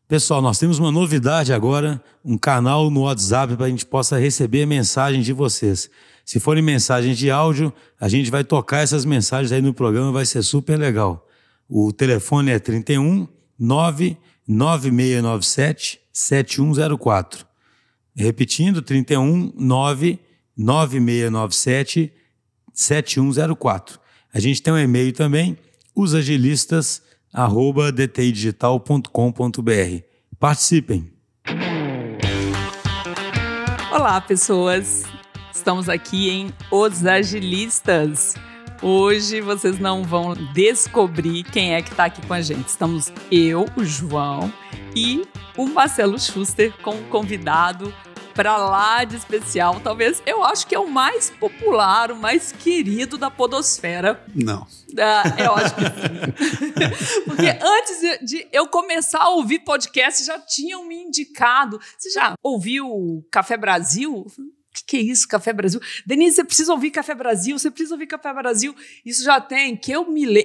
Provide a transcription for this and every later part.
Pessoal, nós temos uma novidade agora, um canal no WhatsApp para a gente possa receber mensagens de vocês. Se forem mensagens de áudio, a gente vai tocar essas mensagens aí no programa, vai ser super legal. O telefone é 31 99697 7104. Repetindo, 31 99697 7104. A gente tem um e-mail também, osagilistas@dtidigital.com.br. Participem! Olá, pessoas! Estamos aqui em Os Agilistas. Hoje vocês não vão descobrir quem é que está aqui com a gente. Estamos eu, o João e o Marcelo Schuster com um convidado para lá de especial. Talvez, eu acho que é o mais popular, o mais querido da podosfera. Não. Eu acho que sim. Porque antes de eu começar a ouvir podcast, já tinham me indicado. Você já ouviu o Café Brasil? O que é isso, Café Brasil? Denise, você precisa ouvir Café Brasil, você precisa ouvir Café Brasil. Isso já tem,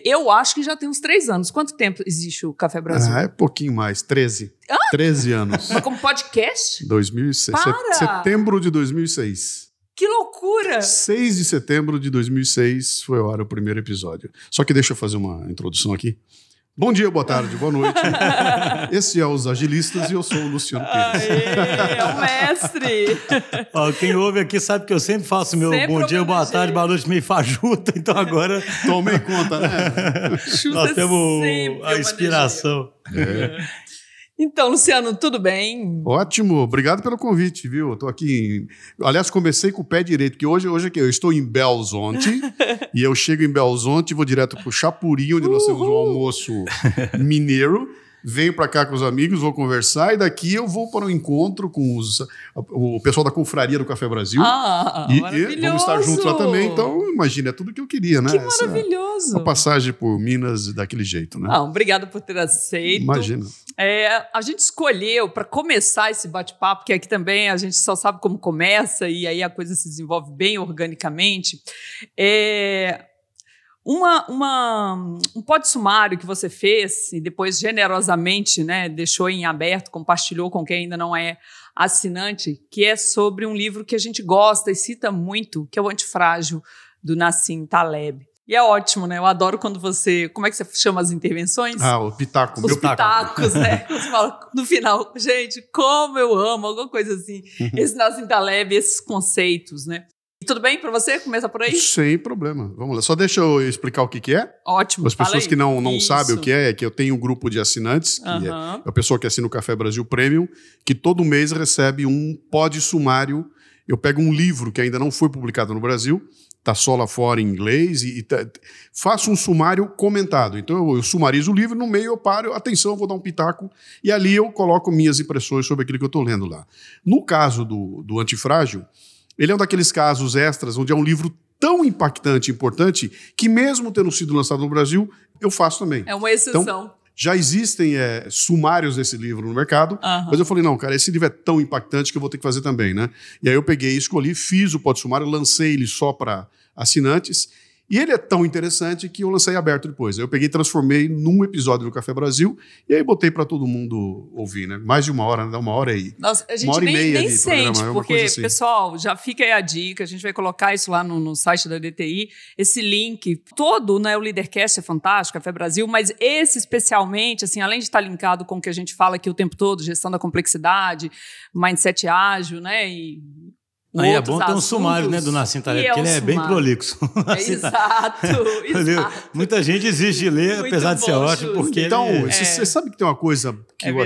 eu acho que já tem uns 3 anos. Quanto tempo existe o Café Brasil? É pouquinho mais, 13. 13 anos. Mas como podcast? 2006. Setembro de 2006. Que loucura! 6 de setembro de 2006 foi o primeiro episódio. Só que deixa eu fazer uma introdução aqui. Bom dia, boa tarde, boa noite. Esse é Os Agilistas e eu sou o Luciano Pires. Aê, é o mestre! Quem ouve aqui sabe que eu sempre faço meu sempre bom dia, boa tarde, boa noite meio fajuta, então agora... Tomei conta, né? Nós temos a inspiração. Então, Luciano, tudo bem? Ótimo, obrigado pelo convite, viu? Eu tô aqui, aliás, comecei com o pé direito, porque hoje aqui, eu estou em Belo Horizonte, e eu chego em Belo Horizonte e vou direto pro Chapuri, onde nós temos um almoço mineiro, venho para cá com os amigos, vou conversar, e daqui eu vou para um encontro com o pessoal da Confraria do Café Brasil. E vamos estar juntos lá também, então imagina, é tudo que eu queria, né? Que maravilhoso! Uma passagem por Minas daquele jeito, né? Obrigada por ter aceito. Imagina. A gente escolheu, para começar esse bate-papo, que aqui também a gente só sabe como começa, e aí a coisa se desenvolve bem organicamente, um pódio sumário que você fez e depois generosamente, né, deixou em aberto, compartilhou com quem ainda não é assinante, que é sobre um livro que a gente gosta e cita muito, que é o Antifrágil, do Nassim Taleb. E é ótimo, né? Eu adoro quando você... Como é que você chama as intervenções? O pitaco. Os pitacos, né? Você fala no final, gente, como eu amo, alguma coisa assim. Esse Nassim Taleb, esses conceitos, né? E tudo bem para você? Começa por aí? Sem problema. Vamos lá. Só deixa eu explicar o que é. Ótimo. As pessoas que não sabem o que é que eu tenho um grupo de assinantes, que é a pessoa que assina o Café Brasil Premium, que todo mês recebe um pódio sumário. Eu pego um livro que ainda não foi publicado no Brasil, está só lá fora em inglês, faço um sumário comentado. Então eu sumarizo o livro, no meio eu paro, atenção, eu vou dar um pitaco, e ali eu coloco minhas impressões sobre aquilo que eu estou lendo lá. No caso do Antifrágil, ele é um daqueles casos extras onde é um livro tão impactante e importante que mesmo tendo sido lançado no Brasil, eu faço também. É uma exceção. Então, já existem sumários desse livro no mercado, mas eu falei, não, cara, esse livro é tão impactante que eu vou ter que fazer também, né? E aí eu peguei, escolhi, fiz o pódio sumário, lancei ele só para assinantes, e ele é tão interessante que eu lancei aberto depois. Eu peguei e transformei num episódio do Café Brasil, e aí botei para todo mundo ouvir, né? Mais de uma hora, né? Dá 1 hora aí. Nossa, a gente nem sente, porque, assim. Pessoal, já fica aí a dica, a gente vai colocar isso lá no site da DTI, esse link todo, né? O Leadercast é fantástico, Café Brasil, mas esse especialmente, assim, além de estar linkado com o que a gente fala aqui o tempo todo, gestão da complexidade, mindset ágil, né? Aí é bom ter um sumário, né, do Nassim Taleb, porque ele é bem prolixo. Exato. Muita gente exige de ler, muito apesar de ser ótimo, porque então, você sabe que tem uma coisa que eu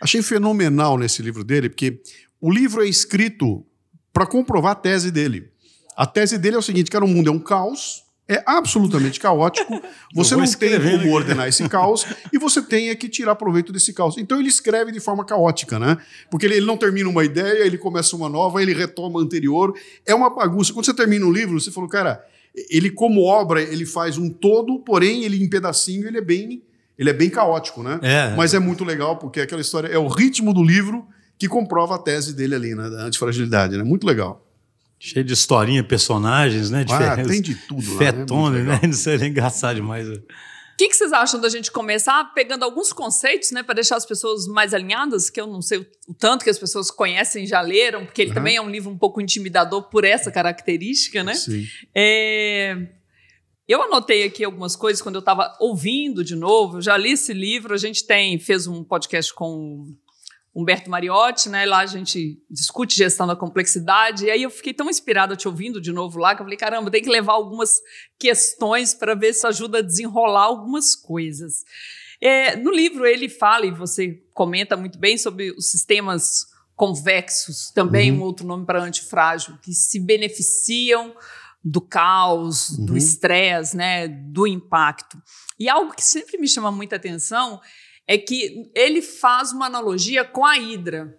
achei fenomenal nesse livro dele, porque o livro é escrito para comprovar a tese dele. A tese dele é o seguinte, cara, o mundo é um caos, é absolutamente caótico, você não tem como ordenar esse caos e você tem que tirar proveito desse caos. Então ele escreve de forma caótica, né? Porque ele não termina uma ideia, ele começa uma nova, ele retoma a anterior, é uma bagunça. Quando você termina um livro, você falou, cara, ele como obra, ele faz um todo, porém ele em pedacinho, ele é bem caótico, né? Mas é muito legal, porque aquela história é o ritmo do livro que comprova a tese dele ali, né? Da antifragilidade, né? Muito legal. Cheio de historinha, personagens, né? Tem de tudo lá. Fetone, né? Isso é engraçado demais. O que vocês acham da gente começar pegando alguns conceitos, né, para deixar as pessoas mais alinhadas, que eu não sei o tanto que as pessoas conhecem, já leram, porque ele também é um livro um pouco intimidador por essa característica, né? Sim. Eu anotei aqui algumas coisas quando eu estava ouvindo de novo, eu já li esse livro, a gente fez um podcast com Humberto Mariotti, né? Lá a gente discute gestão da complexidade, e aí eu fiquei tão inspirada te ouvindo de novo lá, que eu falei, caramba, tem que levar algumas questões para ver se ajuda a desenrolar algumas coisas. No livro ele fala, e você comenta muito bem, sobre os sistemas convexos, também um outro nome para antifrágil, que se beneficiam do caos, do estresse, né? Do impacto. E algo que sempre me chama muita atenção é que ele faz uma analogia com a hidra.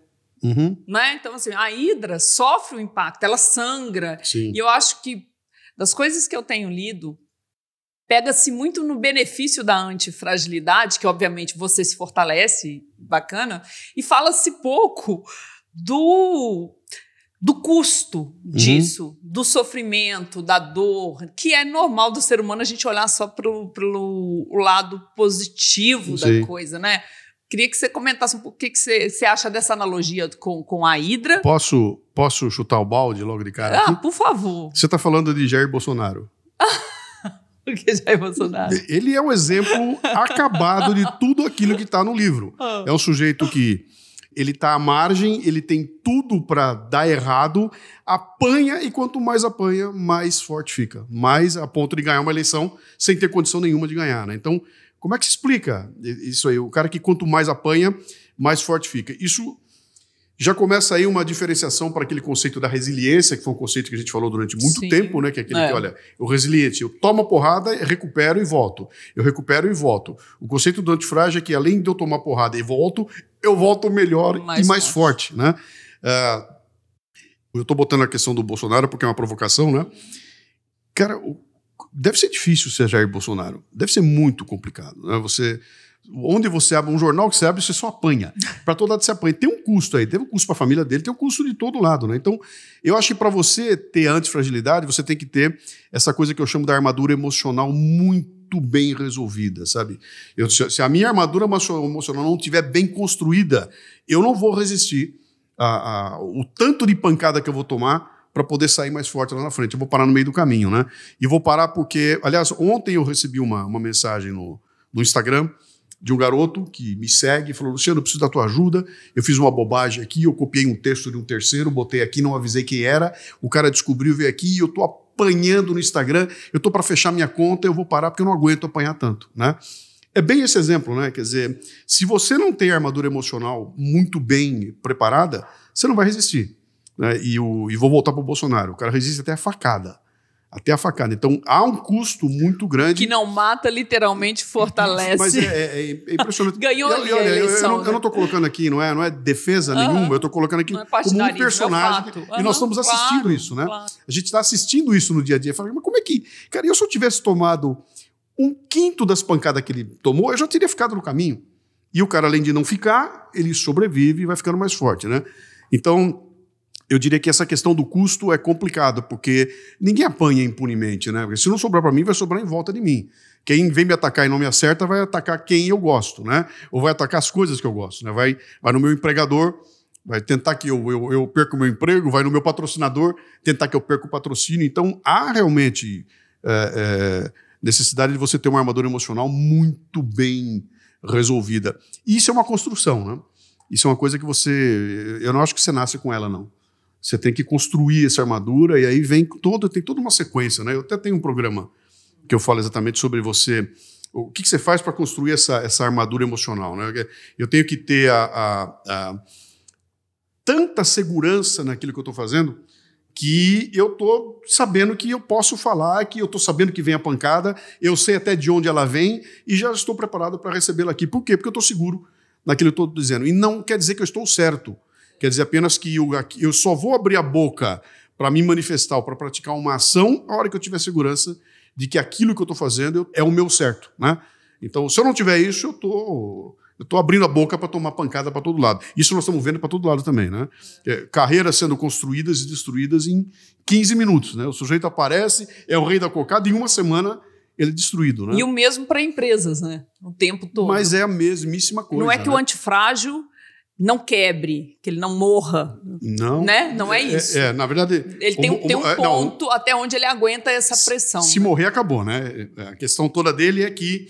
Né? Então, assim, a hidra sofre o impacto, ela sangra. Sim. E eu acho que, das coisas que eu tenho lido, pega-se muito no benefício da antifragilidade, que obviamente você se fortalece, bacana, e fala-se pouco do custo disso, do sofrimento, da dor, que é normal do ser humano a gente olhar só pro lado positivo da coisa, né? Queria que você comentasse um pouco o que você acha dessa analogia com a hidra. Posso chutar o balde logo de cara aqui? Por favor. Você está falando de Jair Bolsonaro. O que é Jair Bolsonaro? Ele é um exemplo acabado de tudo aquilo que está no livro. É um sujeito que ele está à margem, ele tem tudo para dar errado, apanha, e quanto mais apanha, mais forte fica. Mais a ponto de ganhar uma eleição sem ter condição nenhuma de ganhar, né? Então, como é que se explica isso aí? O cara que quanto mais apanha, mais forte fica. Isso já começa aí uma diferenciação para aquele conceito da resiliência, que foi um conceito que a gente falou durante muito tempo, né? Que é aquele que, olha, o resiliente, eu tomo a porrada, recupero e volto. Eu recupero e volto. O conceito do antifrágil é que, além de eu tomar porrada e volto, eu volto melhor e mais forte, né? Eu estou botando a questão do Bolsonaro porque é uma provocação, né? Cara, deve ser difícil ser Jair Bolsonaro. Deve ser muito complicado, né? Onde você abre um jornal que você abre, você só apanha. Para todo lado você apanha. Tem um custo aí, teve um custo para a família dele, tem um custo de todo lado, né? Então, eu acho que para você ter antifragilidade, você tem que ter essa coisa que eu chamo da armadura emocional muito bem resolvida, sabe? Se a minha armadura emocional não estiver bem construída, eu não vou resistir o tanto de pancada que eu vou tomar para poder sair mais forte lá na frente. Eu vou parar no meio do caminho, né? E vou parar porque... Aliás, ontem eu recebi uma mensagem no Instagram de um garoto que me segue e falou: Luciano, eu preciso da tua ajuda, eu fiz uma bobagem aqui, eu copiei um texto de um terceiro, botei aqui, não avisei quem era, o cara descobriu, veio aqui e eu tô apanhando no Instagram, eu tô para fechar minha conta, eu vou parar porque eu não aguento apanhar tanto, né? É bem esse exemplo, né? Quer dizer, se você não tem a armadura emocional muito bem preparada, você não vai resistir, né? E vou voltar pro Bolsonaro, o cara resiste até a facada. Até a facada. Então, há um custo muito grande. Que não mata, literalmente fortalece. Mas é impressionante. Ganhou a eleição. Eu não estou colocando aqui, não é defesa nenhuma, eu estou colocando aqui como um personagem. E nós estamos assistindo isso, né? Claro. A gente está assistindo isso no dia a dia. Fala, mas como é que... Cara, se eu tivesse tomado 1/5 das pancadas que ele tomou, eu já teria ficado no caminho. E o cara, além de não ficar, ele sobrevive e vai ficando mais forte, né? Então... Eu diria que essa questão do custo é complicada, porque ninguém apanha impunemente, né? Porque se não sobrar para mim, vai sobrar em volta de mim. Quem vem me atacar e não me acerta vai atacar quem eu gosto, né? Ou vai atacar as coisas que eu gosto, né? Vai no meu empregador, vai tentar que eu perca o meu emprego, vai no meu patrocinador, tentar que eu perca o patrocínio. Então, há realmente necessidade de você ter uma armadura emocional muito bem resolvida. E isso é uma construção, né? Isso é uma coisa que eu não acho que você nasce com ela, não. Você tem que construir essa armadura e aí tem toda uma sequência, né? Eu até tenho um programa que eu falo exatamente sobre o que você faz para construir essa armadura emocional, né? Eu tenho que ter tanta segurança naquilo que eu estou fazendo que eu estou sabendo que eu posso falar, que eu estou sabendo que vem a pancada, eu sei até de onde ela vem e já estou preparado para recebê-la aqui. Por quê? Porque eu estou seguro naquilo que eu estou dizendo. E não quer dizer que eu estou certo. Quer dizer apenas que eu só vou abrir a boca para me manifestar ou para praticar uma ação a hora que eu tiver segurança de que aquilo que eu estou fazendo é o meu certo, né? Então, se eu não tiver isso, eu estou abrindo a boca para tomar pancada para todo lado. Isso nós estamos vendo para todo lado também, né? Carreiras sendo construídas e destruídas em 15 minutos, né? O sujeito aparece, é o rei da cocada, e em uma semana ele é destruído, né? E o mesmo para empresas, né? O tempo todo. Mas é a mesmíssima coisa. Não é que o antifrágil não quebre, que ele não morra. Não. Né? Não é isso. Na verdade... Ele tem um ponto até onde ele aguenta essa pressão. Se morrer, acabou, né? A questão toda dele é que...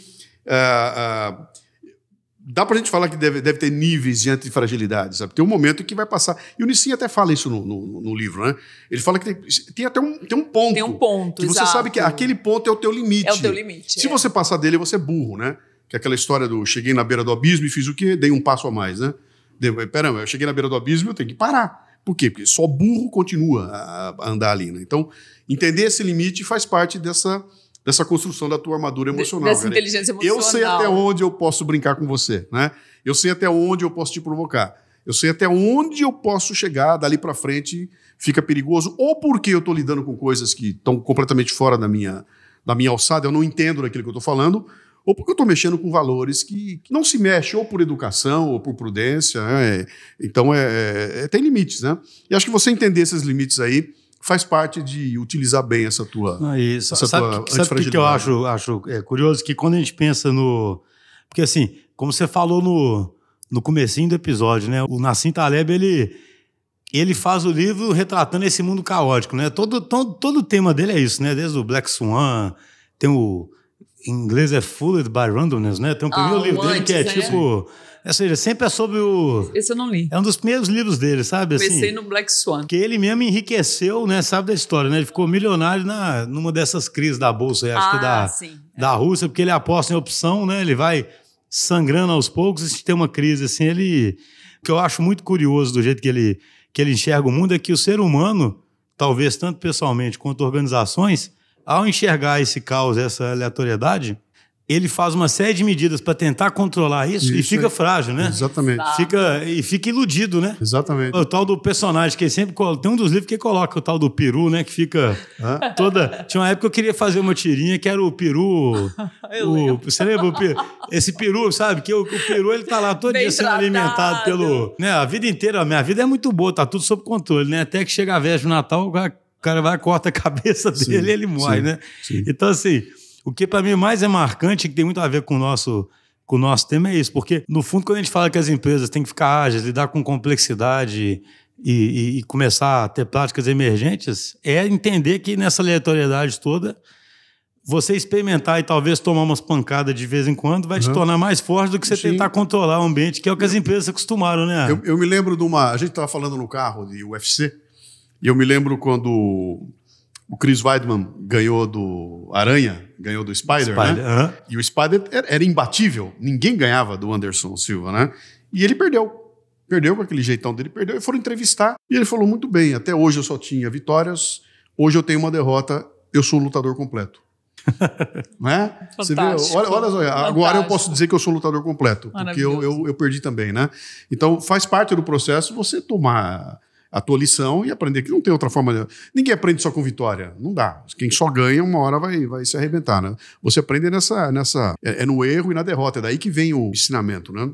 dá pra gente falar que deve ter níveis de antifragilidade, sabe? Tem um momento que vai passar. E o Nissin até fala isso no livro, né? Ele fala que tem até um ponto. Tem um ponto, que você sabe que aquele ponto é o teu limite. É o teu limite. Se você passar dele, você é burro, né? Que é aquela história do cheguei na beira do abismo e fiz o quê? Dei um passo a mais, né? Pera, eu cheguei na beira do abismo, eu tenho que parar. Por quê? Porque só burro continua a andar ali, né? Então, entender esse limite faz parte dessa construção da tua armadura emocional. Dessa inteligência emocional. Eu sei até onde eu posso brincar com você, né? Eu sei até onde eu posso te provocar. Eu sei até onde eu posso chegar, dali para frente fica perigoso, ou porque eu estou lidando com coisas que estão completamente fora da minha alçada, eu não entendo daquilo que eu estou falando, ou porque eu estou mexendo com valores que não se mexe, ou por educação, ou por prudência. Né? Então, tem limites, né? E acho que você entender esses limites aí faz parte de utilizar bem essa tua Sabe o que eu acho curioso? Que quando a gente pensa no... Porque assim, como você falou no comecinho do episódio, né? O Nassim Taleb, ele faz o livro retratando esse mundo caótico, né? Todo o tema dele é isso, né? Desde o Black Swan, tem em inglês é Fooled by Randomness, né? Tem um primeiro livro dele que é tipo... Ou seja, sempre é sobre o... Esse eu não li. É um dos primeiros livros dele, sabe? Comecei no Black Swan. Porque ele mesmo enriqueceu, né? Sabe da história, né? Ele ficou milionário numa dessas crises da Bolsa, acho que da Rússia, porque ele aposta em opção, né? Ele vai sangrando aos poucos e se tem uma crise, assim, o que eu acho muito curioso do jeito que ele enxerga o mundo é que o ser humano, talvez tanto pessoalmente quanto organizações, ao enxergar esse caos, essa aleatoriedade, ele faz uma série de medidas para tentar controlar isso e fica frágil, né? Exatamente. Fica iludido, né? Exatamente. O tal do personagem que ele sempre tem um dos livros que coloca o tal do peru, né? Que fica toda... Tinha uma época que eu queria fazer uma tirinha que era o peru... Você lembra? Esse peru, sabe? Que o peru, ele tá lá todo dia sendo alimentado pelo... Né? A vida inteira, a minha vida é muito boa, tá tudo sob controle, né? Até que chega a véspera do Natal, o cara vai, corta a cabeça dele e ele morre, né? Sim. Então, assim... O que para mim mais é marcante, que tem muito a ver com o nosso tema, é isso. Porque, no fundo, quando a gente fala que as empresas têm que ficar ágeis, lidar com complexidade e começar a ter práticas emergentes, é entender que nessa aleatoriedade toda, você experimentar e talvez tomar umas pancadas de vez em quando vai te tornar mais forte do que você tentar controlar o ambiente, que é o que as empresas acostumaram, né? Eu me lembro de uma... A gente estava falando no carro de UFC, e eu me lembro quando... O Chris Weidman ganhou do Aranha, ganhou do Spider, né? E o Spider era imbatível. Ninguém ganhava do Anderson Silva, né? E ele perdeu. Perdeu com aquele jeitão dele, perdeu. E foram entrevistar. E ele falou muito bem, até hoje eu só tinha vitórias, hoje eu tenho uma derrota, eu sou um lutador completo. Né? Você vê, olha só, agora eu posso dizer que eu sou um lutador completo, porque eu perdi também, né? Então faz parte do processo você tomar... a tua lição e aprender que não tem outra forma. Ninguém aprende só com vitória. Não dá. Quem só ganha, uma hora vai se arrebentar, né? Você aprende é no erro e na derrota. É daí que vem o ensinamento, né?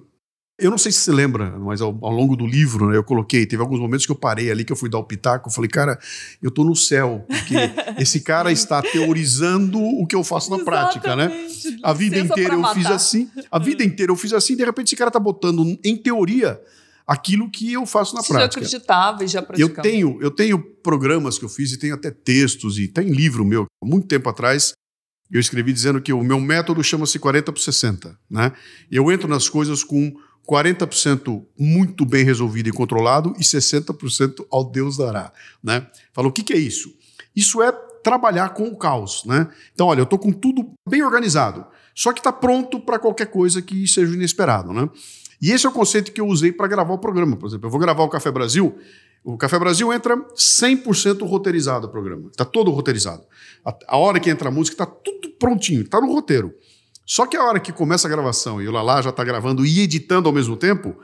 Eu não sei se você lembra, mas ao longo do livro, né, eu coloquei, teve alguns momentos que eu parei ali, que eu fui dar o pitaco, eu falei, cara, eu tô no céu, porque esse cara está teorizando o que eu faço na prática, né? A vida inteira eu fiz assim, de repente esse cara tá botando em teoria aquilo que eu faço na prática. Já acreditava e já praticava. Eu tenho programas que eu fiz e tenho até textos e tem livro meu. Há muito tempo atrás eu escrevi dizendo que o meu método chama-se 40/60. Né? Eu entro nas coisas com 40% muito bem resolvido e controlado e 60% ao Deus dará. Né? Falo, o que é isso? Isso é trabalhar com o caos. Né? Então, olha, eu estou com tudo bem organizado, só que está pronto para qualquer coisa que seja inesperado. Né? E esse é o conceito que eu usei para gravar o programa. Por exemplo, eu vou gravar o Café Brasil. O Café Brasil entra 100% roteirizado o programa. Está todo roteirizado. A hora que entra a música está tudo prontinho, está no roteiro. Só que a hora que começa a gravação e o Lala já está gravando e editando ao mesmo tempo,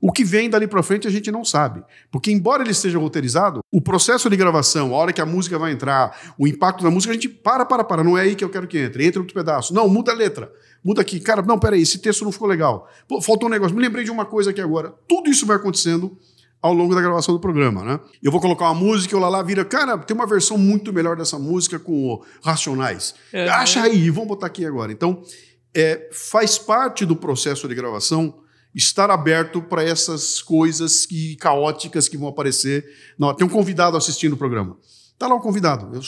o que vem dali para frente a gente não sabe. Porque embora ele esteja roteirizado, o processo de gravação, a hora que a música vai entrar, o impacto da música, a gente para. Não é aí que eu quero que entre. Entra outro pedaço. Não, muda a letra. Muda aqui. Cara, não, peraí, esse texto não ficou legal. Pô, faltou um negócio. Me lembrei de uma coisa aqui agora. Tudo isso vai acontecendo ao longo da gravação do programa, né? Eu vou colocar uma música e o Lala vira, cara, tem uma versão muito melhor dessa música com o Racionais. Acha aí, vamos botar aqui agora. Então, faz parte do processo de gravação estar aberto para essas coisas caóticas que vão aparecer. Não, tem um convidado assistindo o programa. Tá lá o convidado.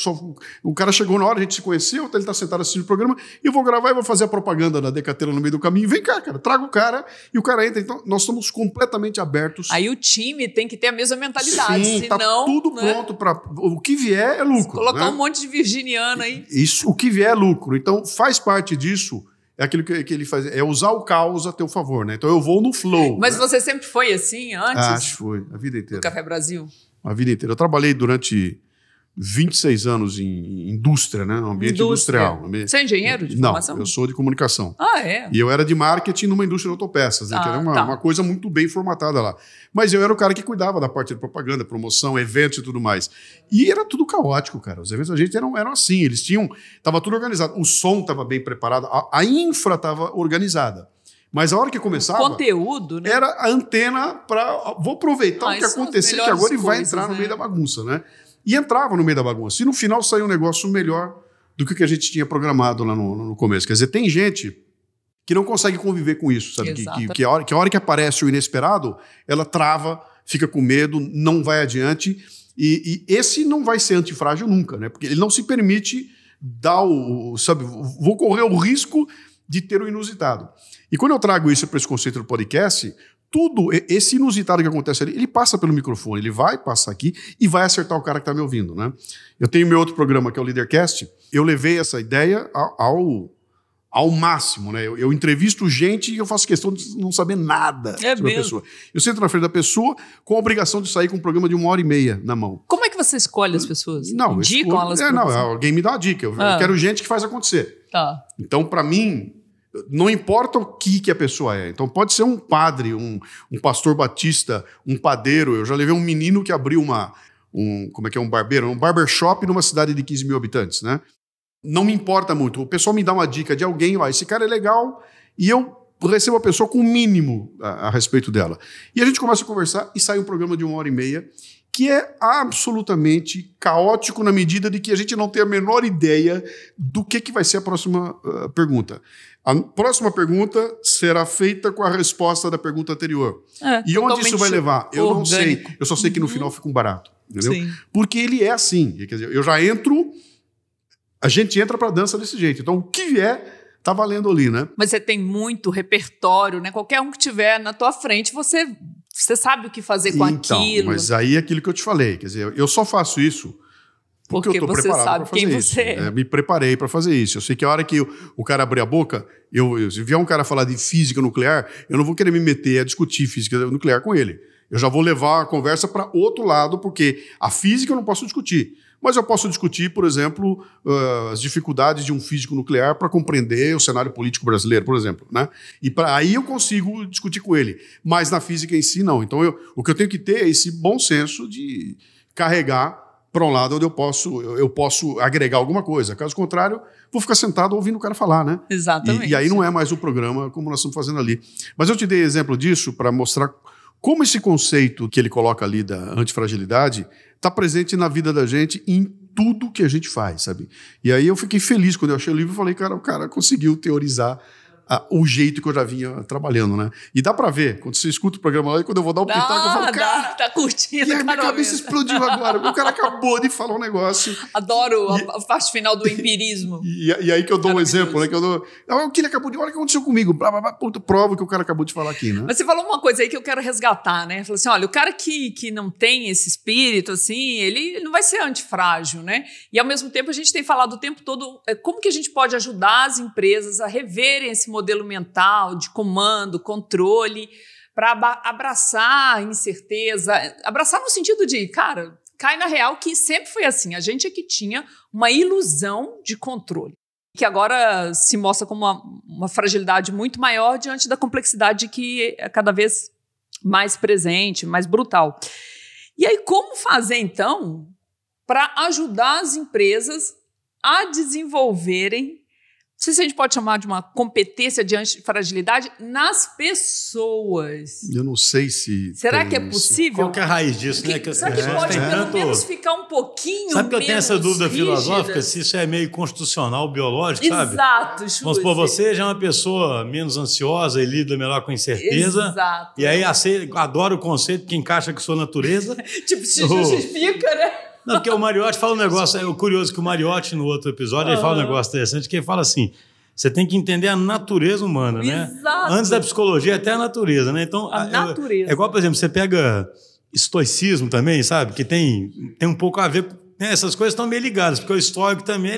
O cara chegou na hora, a gente se conheceu, ele tá sentado assistindo o programa, e eu vou gravar e vou fazer a propaganda da Decathlon no meio do caminho. Vem cá, cara, traga o cara, e o cara entra. Então, nós estamos completamente abertos. Aí o time tem que ter a mesma mentalidade. Sim, senão, tá tudo pronto para... O que vier é lucro. Colocar um monte de virginiano aí. Isso, o que vier é lucro. Então, faz parte disso... É aquilo que ele faz, é usar o caos a teu favor, né? Então eu vou no flow. Mas né? você sempre foi assim antes? Acho que foi, a vida inteira. Do Café Brasil? A vida inteira. Eu trabalhei durante 26 anos em indústria, né? No ambiente industrial. Você é engenheiro de formação? Não, eu sou de comunicação. Ah, é? E eu era de marketing numa indústria de autopeças, né? Que era uma coisa muito bem formatada lá. Mas eu era o cara que cuidava da parte de propaganda, promoção, eventos e tudo mais. E era tudo caótico, cara. Os eventos da gente eram assim, eles tinham... Tava tudo organizado. O som estava bem preparado, a infra estava organizada. Mas a hora que começava... O conteúdo, né? Era a antena para... Vou aproveitar o que acontecer aqui agora e vai entrar no meio da bagunça, né? E entrava no meio da bagunça. E no final saiu um negócio melhor do que a gente tinha programado lá no começo. Quer dizer, tem gente que não consegue conviver com isso, sabe? Que a hora que aparece o inesperado, ela trava, fica com medo, não vai adiante. E esse não vai ser antifrágil nunca, né? Porque ele não se permite dar sabe? Vou correr o risco de ter o inusitado. E quando eu trago isso para esse conceito do podcast... Tudo, esse inusitado que acontece ali, ele passa pelo microfone, ele vai passar aqui e vai acertar o cara que está me ouvindo, né? Eu tenho meu outro programa, que é o Leadercast, eu levei essa ideia ao máximo, né? Eu entrevisto gente e eu faço questão de não saber nada sobre a pessoa. Eu sento na frente da pessoa com a obrigação de sair com um programa de 1h30 na mão. Como é que você escolhe as pessoas? Não, indicam elas pra você? Alguém me dá uma dica, eu quero gente que faz acontecer. Tá. Então, para mim... Não importa o que a pessoa é. Então pode ser um padre, um pastor batista, um padeiro. Eu já levei um menino que abriu um barbeiro? Um barbershop numa cidade de 15 mil habitantes, né? Não me importa muito. O pessoal me dá uma dica de alguém, esse cara é legal, e eu recebo a pessoa com o mínimo a respeito dela. E a gente começa a conversar e sai um programa de 1h30 que é absolutamente caótico na medida de que a gente não tem a menor ideia do que vai ser a próxima pergunta. A próxima pergunta será feita com a resposta da pergunta anterior. E onde isso vai levar? Eu não sei. Eu só sei que no final fica um barato. Entendeu? Sim. Porque ele é assim. Quer dizer, eu já entro... A gente entra para a dança desse jeito. Então, o que vier... tá valendo ali, né? Mas você tem muito repertório, né? Qualquer um que tiver na tua frente, você sabe o que fazer com aquilo. Mas aí é aquilo que eu te falei. Quer dizer, eu só faço isso porque eu estou preparado para fazer isso. Me preparei para fazer isso. Eu sei que a hora que o cara abrir a boca, se vier um cara falar de física nuclear, eu não vou querer me meter a discutir física nuclear com ele. Eu já vou levar a conversa para outro lado, porque a física eu não posso discutir. Mas eu posso discutir, por exemplo, as dificuldades de um físico nuclear para compreender o cenário político brasileiro, por exemplo, né? E aí eu consigo discutir com ele. Mas na física em si, não. Então, o que eu tenho que ter é esse bom senso de carregar para um lado onde eu posso agregar alguma coisa. Caso contrário, vou ficar sentado ouvindo o cara falar, né? Exatamente. E aí não é mais o programa como nós estamos fazendo ali. Mas eu te dei exemplo disso para mostrar como esse conceito que ele coloca ali da antifragilidade está presente na vida da gente em tudo que a gente faz, sabe? E aí eu fiquei feliz quando eu achei o livro e falei, cara, o cara conseguiu teorizar o jeito que eu já vinha trabalhando, né? E dá pra ver, quando você escuta o programa lá, e quando eu vou dar o pitaco, eu falo, cara... Tá curtindo, e aí minha cabeça explodiu agora, o cara acabou de falar um negócio. Adoro a parte final do empirismo. E aí que eu dou um exemplo, né? Que eu dou... O que ele acabou de... Olha o que aconteceu comigo. Prova que o cara acabou de falar aqui, né? Mas você falou uma coisa aí que eu quero resgatar, né? Falou assim, olha, o cara que não tem esse espírito, assim, ele não vai ser antifrágil, né? E ao mesmo tempo a gente tem falado o tempo todo como que a gente pode ajudar as empresas a reverem esse modelo mental de comando, controle, para abraçar a incerteza, abraçar no sentido de, cara, cai na real que sempre foi assim, a gente é que tinha uma ilusão de controle, que agora se mostra como uma fragilidade muito maior diante da complexidade que é cada vez mais presente, mais brutal. E aí, como fazer, então, para ajudar as empresas a desenvolverem sei se a gente pode chamar de uma competência de antifragilidade nas pessoas. Eu não sei se... Será que é possível? Qual que é a raiz disso, né? Que será que pode pelo menos ficar um pouquinho Sabe que eu tenho essa dúvida rígida? Filosófica, se isso é meio constitucional, biológico, sabe? Exato. Vamos supor, você já é uma pessoa menos ansiosa e lida melhor com incerteza. Exato. E aí adora o conceito que encaixa com sua natureza. Tipo, se justifica, né? Não, porque o Mariotti fala um negócio, é curioso que o Mariotti, no outro episódio, ele fala um negócio interessante, que ele fala assim, você tem que entender a natureza humana, né? Exato. Antes da psicologia, até a natureza, né? Então, a natureza. É igual, por exemplo, você pega estoicismo também, sabe? Que tem um pouco a ver com... Né? Essas coisas estão meio ligadas, porque o estoico também,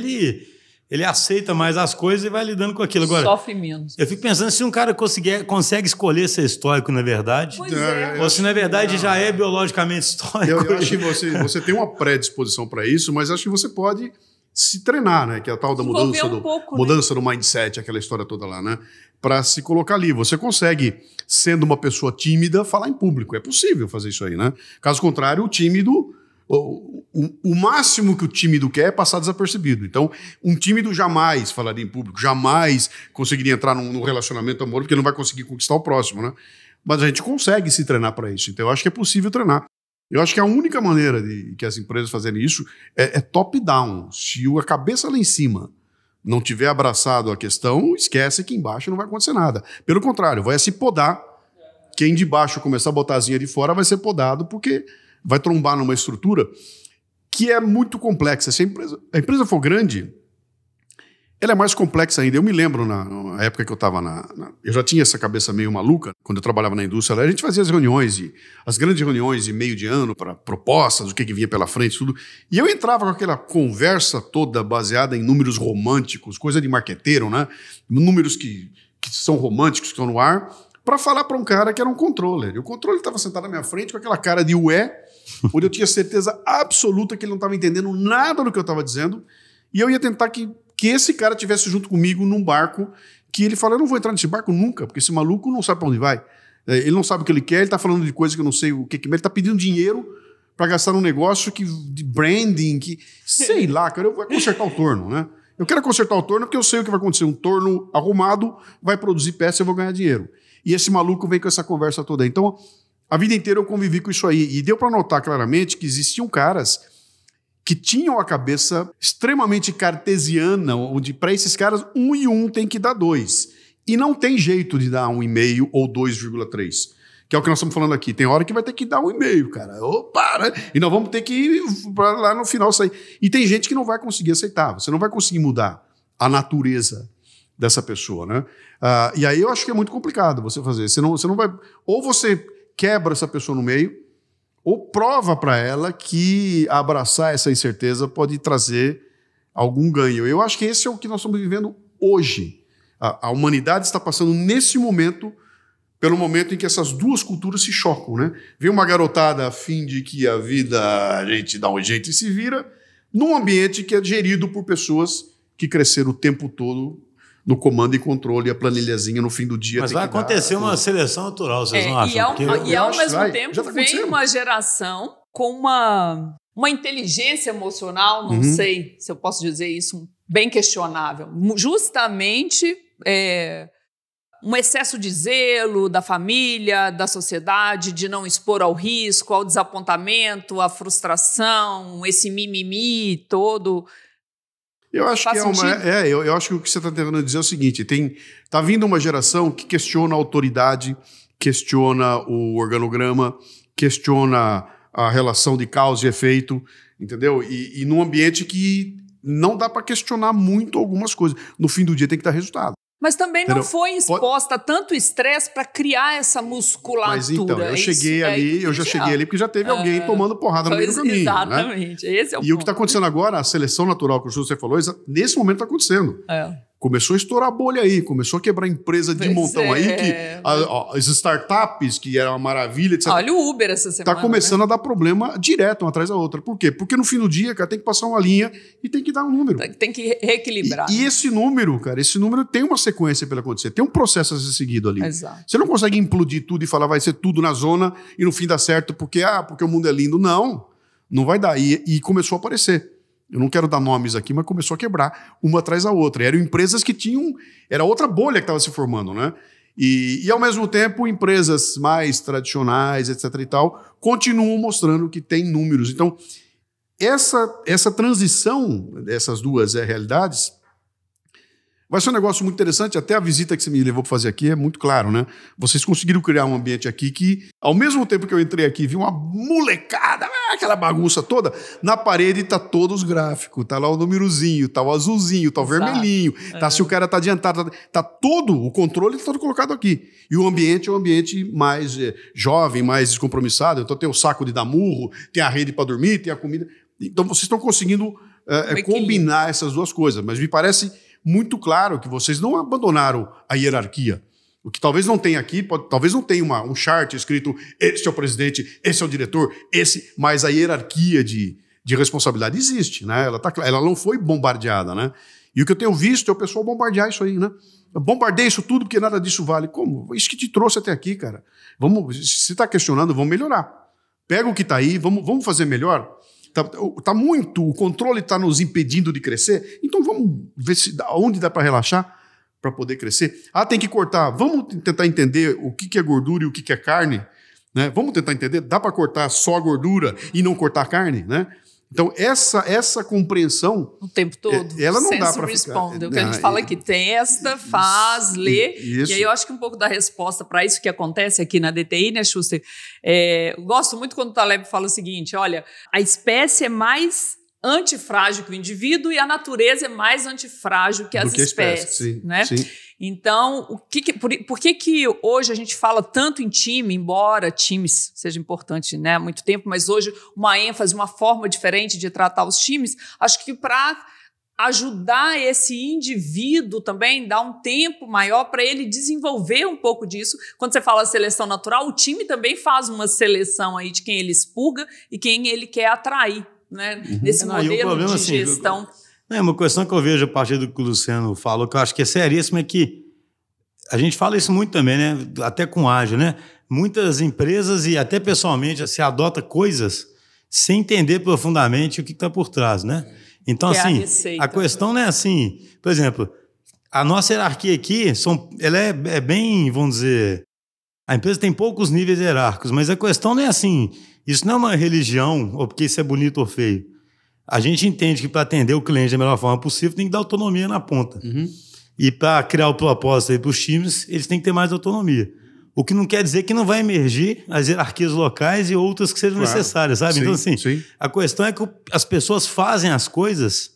ele aceita mais as coisas e vai lidando com aquilo. Agora, sofre menos. Eu fico pensando se um cara consegue escolher ser estoico, na verdade, ou se, na verdade, já é biologicamente estoico. Eu acho que você tem uma predisposição para isso, mas acho que você pode se treinar, né? Que é a tal da mudança do mindset, aquela história toda lá, né? Para se colocar ali. Você consegue, sendo uma pessoa tímida, falar em público. É possível fazer isso aí, né? Caso contrário, o tímido... O máximo que o tímido quer é passar desapercebido. Então, um tímido jamais falaria em público, jamais conseguiria entrar num relacionamento amoroso, porque não vai conseguir conquistar o próximo, né? Mas a gente consegue se treinar para isso. Então, eu acho que é possível treinar. Eu acho que a única maneira de que as empresas fazerem isso é top-down. Se a cabeça lá em cima não tiver abraçado a questão, esquece que embaixo não vai acontecer nada. Pelo contrário, vai se podar. Quem de baixo começar a botar a asinha de fora vai ser podado, porque vai trombar numa estrutura que é muito complexa. Se a empresa for grande, ela é mais complexa ainda. Eu me lembro, na época que eu estava eu já tinha essa cabeça meio maluca, quando eu trabalhava na indústria, a gente fazia as grandes reuniões de meio de ano para propostas, o que vinha pela frente, tudo. E eu entrava com aquela conversa toda baseada em números românticos, coisa de marqueteiro, né? Números que são românticos, que estão no ar, para falar para um cara que era um controller. E o controller estava sentado na minha frente com aquela cara de ué, onde eu tinha certeza absoluta que ele não estava entendendo nada do que eu estava dizendo, e eu ia tentar que esse cara estivesse junto comigo num barco, que ele fala, eu não vou entrar nesse barco nunca, porque esse maluco não sabe para onde vai. Ele não sabe o que ele quer, ele está falando de coisa que eu não sei o que ele está pedindo dinheiro para gastar num negócio de branding, que sei lá, cara, eu vou consertar o torno, né? Eu quero consertar o torno porque eu sei o que vai acontecer. Um torno arrumado vai produzir peça e eu vou ganhar dinheiro. E esse maluco vem com essa conversa toda. Então, a vida inteira eu convivi com isso aí. E deu para notar claramente que existiam caras que tinham a cabeça extremamente cartesiana, onde para esses caras 1 e 1 tem que dar 2. E não tem jeito de dar 1,5 ou 2,3. Que é o que nós estamos falando aqui. Tem hora que vai ter que dar 1,5, cara. Opa, né? E nós vamos ter que ir para lá no final sair. E tem gente que não vai conseguir aceitar. Você não vai conseguir mudar a natureza dessa pessoa, né? E aí eu acho que é muito complicado você fazer. Você não vai... Ou você quebra essa pessoa no meio, ou prova para ela que abraçar essa incerteza pode trazer algum ganho. Eu acho que esse é o que nós estamos vivendo hoje. A humanidade está passando nesse momento pelo momento em que essas duas culturas se chocam, né? Vem uma garotada a fim de que a vida a gente dá um jeito e se vira, num ambiente que é gerido por pessoas que cresceram o tempo todo no comando e controle, a planilhazinha no fim do dia. Mas vai acontecer uma seleção natural, vocês não acham? E ao mesmo tempo vem uma geração com uma inteligência emocional, não sei se eu posso dizer isso, bem questionável. Justamente um excesso de zelo da família, da sociedade, de não expor ao risco, ao desapontamento, à frustração, esse mimimi todo. Eu acho que eu acho que o que você está tentando dizer é o seguinte: tá vindo uma geração que questiona a autoridade, questiona o organograma, questiona a relação de causa e efeito, entendeu? E num ambiente que não dá para questionar muito algumas coisas. No fim do dia tem que dar resultado. Mas também não foi exposta a tanto estresse para criar essa musculatura. Mas então, eu cheguei ali porque já teve alguém tomando porrada no meio do caminho. Exatamente, né? Esse é o ponto. E o que está acontecendo agora, a seleção natural que você falou, nesse momento está acontecendo. Começou a estourar a bolha aí, começou a quebrar empresa de montão aí, que as startups, que era uma maravilha, etc. Olha o Uber essa semana. Está começando a dar problema direto, uma atrás da outra. Por quê? Porque no fim do dia, cara, tem que passar uma linha e tem que dar um número. Tem que reequilibrar. E esse número, cara, tem uma sequência para acontecer, tem um processo a ser seguido ali. Exato. Você não consegue implodir tudo e falar vai ser tudo na zona e no fim dá certo porque o mundo é lindo. Não vai dar. E começou a aparecer. Eu não quero dar nomes aqui, mas começou a quebrar uma atrás da outra. E eram empresas que tinham... Era outra bolha que estava se formando, né? E, ao mesmo tempo, empresas mais tradicionais, etc. e tal, continuam mostrando que tem números. Então, essa transição dessas duas realidades vai ser um negócio muito interessante. Até a visita que você me levou para fazer aqui é muito claro, né? Vocês conseguiram criar um ambiente aqui que, ao mesmo tempo que eu entrei aqui, vi uma molecada, aquela bagunça toda, na parede tá todos os gráficos, tá lá o númerozinho, tá o azulzinho, tá o vermelhinho, tá se o cara tá adiantado, tá todo o controle tá todo colocado aqui. E o ambiente é um ambiente mais jovem, mais descompromissado. Então tem o saco de dar murro, tem a rede para dormir, tem a comida. Então vocês estão conseguindo combinar essas duas coisas, mas me parece muito claro que vocês não abandonaram a hierarquia. O que talvez não tenha aqui, talvez não tenha um chart escrito esse é o presidente, esse é o diretor, mas a hierarquia de responsabilidade existe, né? Ela não foi bombardeada, né? E o que eu tenho visto é o pessoal bombardear isso aí, né? Eu bombardei isso tudo porque nada disso vale. Como? Isso que te trouxe até aqui, cara. Se está questionando, vamos melhorar. Pega o que está aí, vamos fazer melhor. O controle está nos impedindo de crescer, então vamos ver onde dá para relaxar para poder crescer. Tem que cortar, vamos tentar entender o que é gordura e o que é carne, né? Vamos tentar entender, dá para cortar só a gordura e não cortar a carne, né? Então essa compreensão o tempo todo, ela não dá para ficar. O que a gente fala aqui, testa, faz, lê, e aí eu acho que um pouco da resposta para isso que acontece aqui na DTI, né, Schuster? Eu gosto muito quando o Taleb fala o seguinte, olha, a espécie é mais antifrágil que o indivíduo e a natureza é mais antifrágil que as espécies, sim, né? Sim. Então, por que hoje a gente fala tanto em time, embora times seja importante, né, há muito tempo, mas hoje uma ênfase, uma forma diferente de tratar os times, acho que para ajudar esse indivíduo também, dar um tempo maior para ele desenvolver um pouco disso. Quando você fala seleção natural, o time também faz uma seleção aí de quem ele expurga e quem ele quer atrair, né, nesse modelo de gestão. Uma questão que eu vejo a partir do que o Luciano falou, que eu acho que é seríssima, é que a gente fala isso muito também, né? Até com ágil, né? Muitas empresas e até pessoalmente se adota coisas sem entender profundamente o que está por trás, né? Então, assim, a questão não é assim... Por exemplo, a nossa hierarquia aqui, ela é bem, vamos dizer... A empresa tem poucos níveis hierárquicos, mas a questão não é assim... Isso não é uma religião, ou porque isso é bonito ou feio. A gente entende que para atender o cliente da melhor forma possível tem que dar autonomia na ponta. E para criar o propósito aí para os times, eles têm que ter mais autonomia. O que não quer dizer que não vai emergir as hierarquias locais e outras que sejam necessárias, sabe? Sim, então, assim, sim. A questão é que as pessoas fazem as coisas,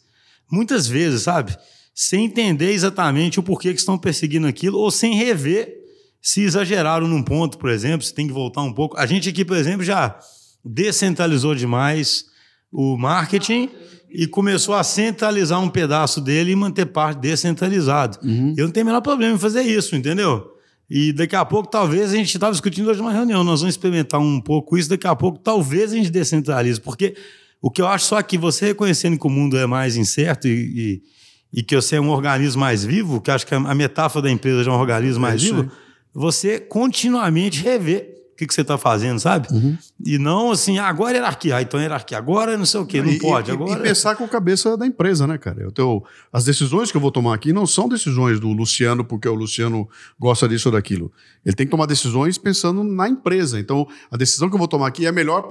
muitas vezes, sabe? Sem entender exatamente o porquê que estão perseguindo aquilo ou sem rever se exageraram num ponto, por exemplo, se tem que voltar um pouco. A gente aqui, por exemplo, já descentralizou demais o marketing e começou a centralizar um pedaço dele e manter parte descentralizado. Eu não tenho o menor problema em fazer isso, entendeu? E daqui a pouco, talvez, a gente estava discutindo hoje numa reunião, nós vamos experimentar um pouco isso, daqui a pouco, talvez a gente descentralize, porque o que eu acho só que você reconhecendo que o mundo é mais incerto e que você é um organismo mais vivo, que acho que a metáfora da empresa já é um organismo mais vivo, você continuamente rever o que você está fazendo, sabe? E não assim, agora é hierarquia, então é hierarquia, agora não sei o quê, não pode. Agora... E pensar com a cabeça da empresa, né, cara? As decisões que eu vou tomar aqui não são decisões do Luciano porque o Luciano gosta disso ou daquilo. Ele tem que tomar decisões pensando na empresa. Então, a decisão que eu vou tomar aqui é melhor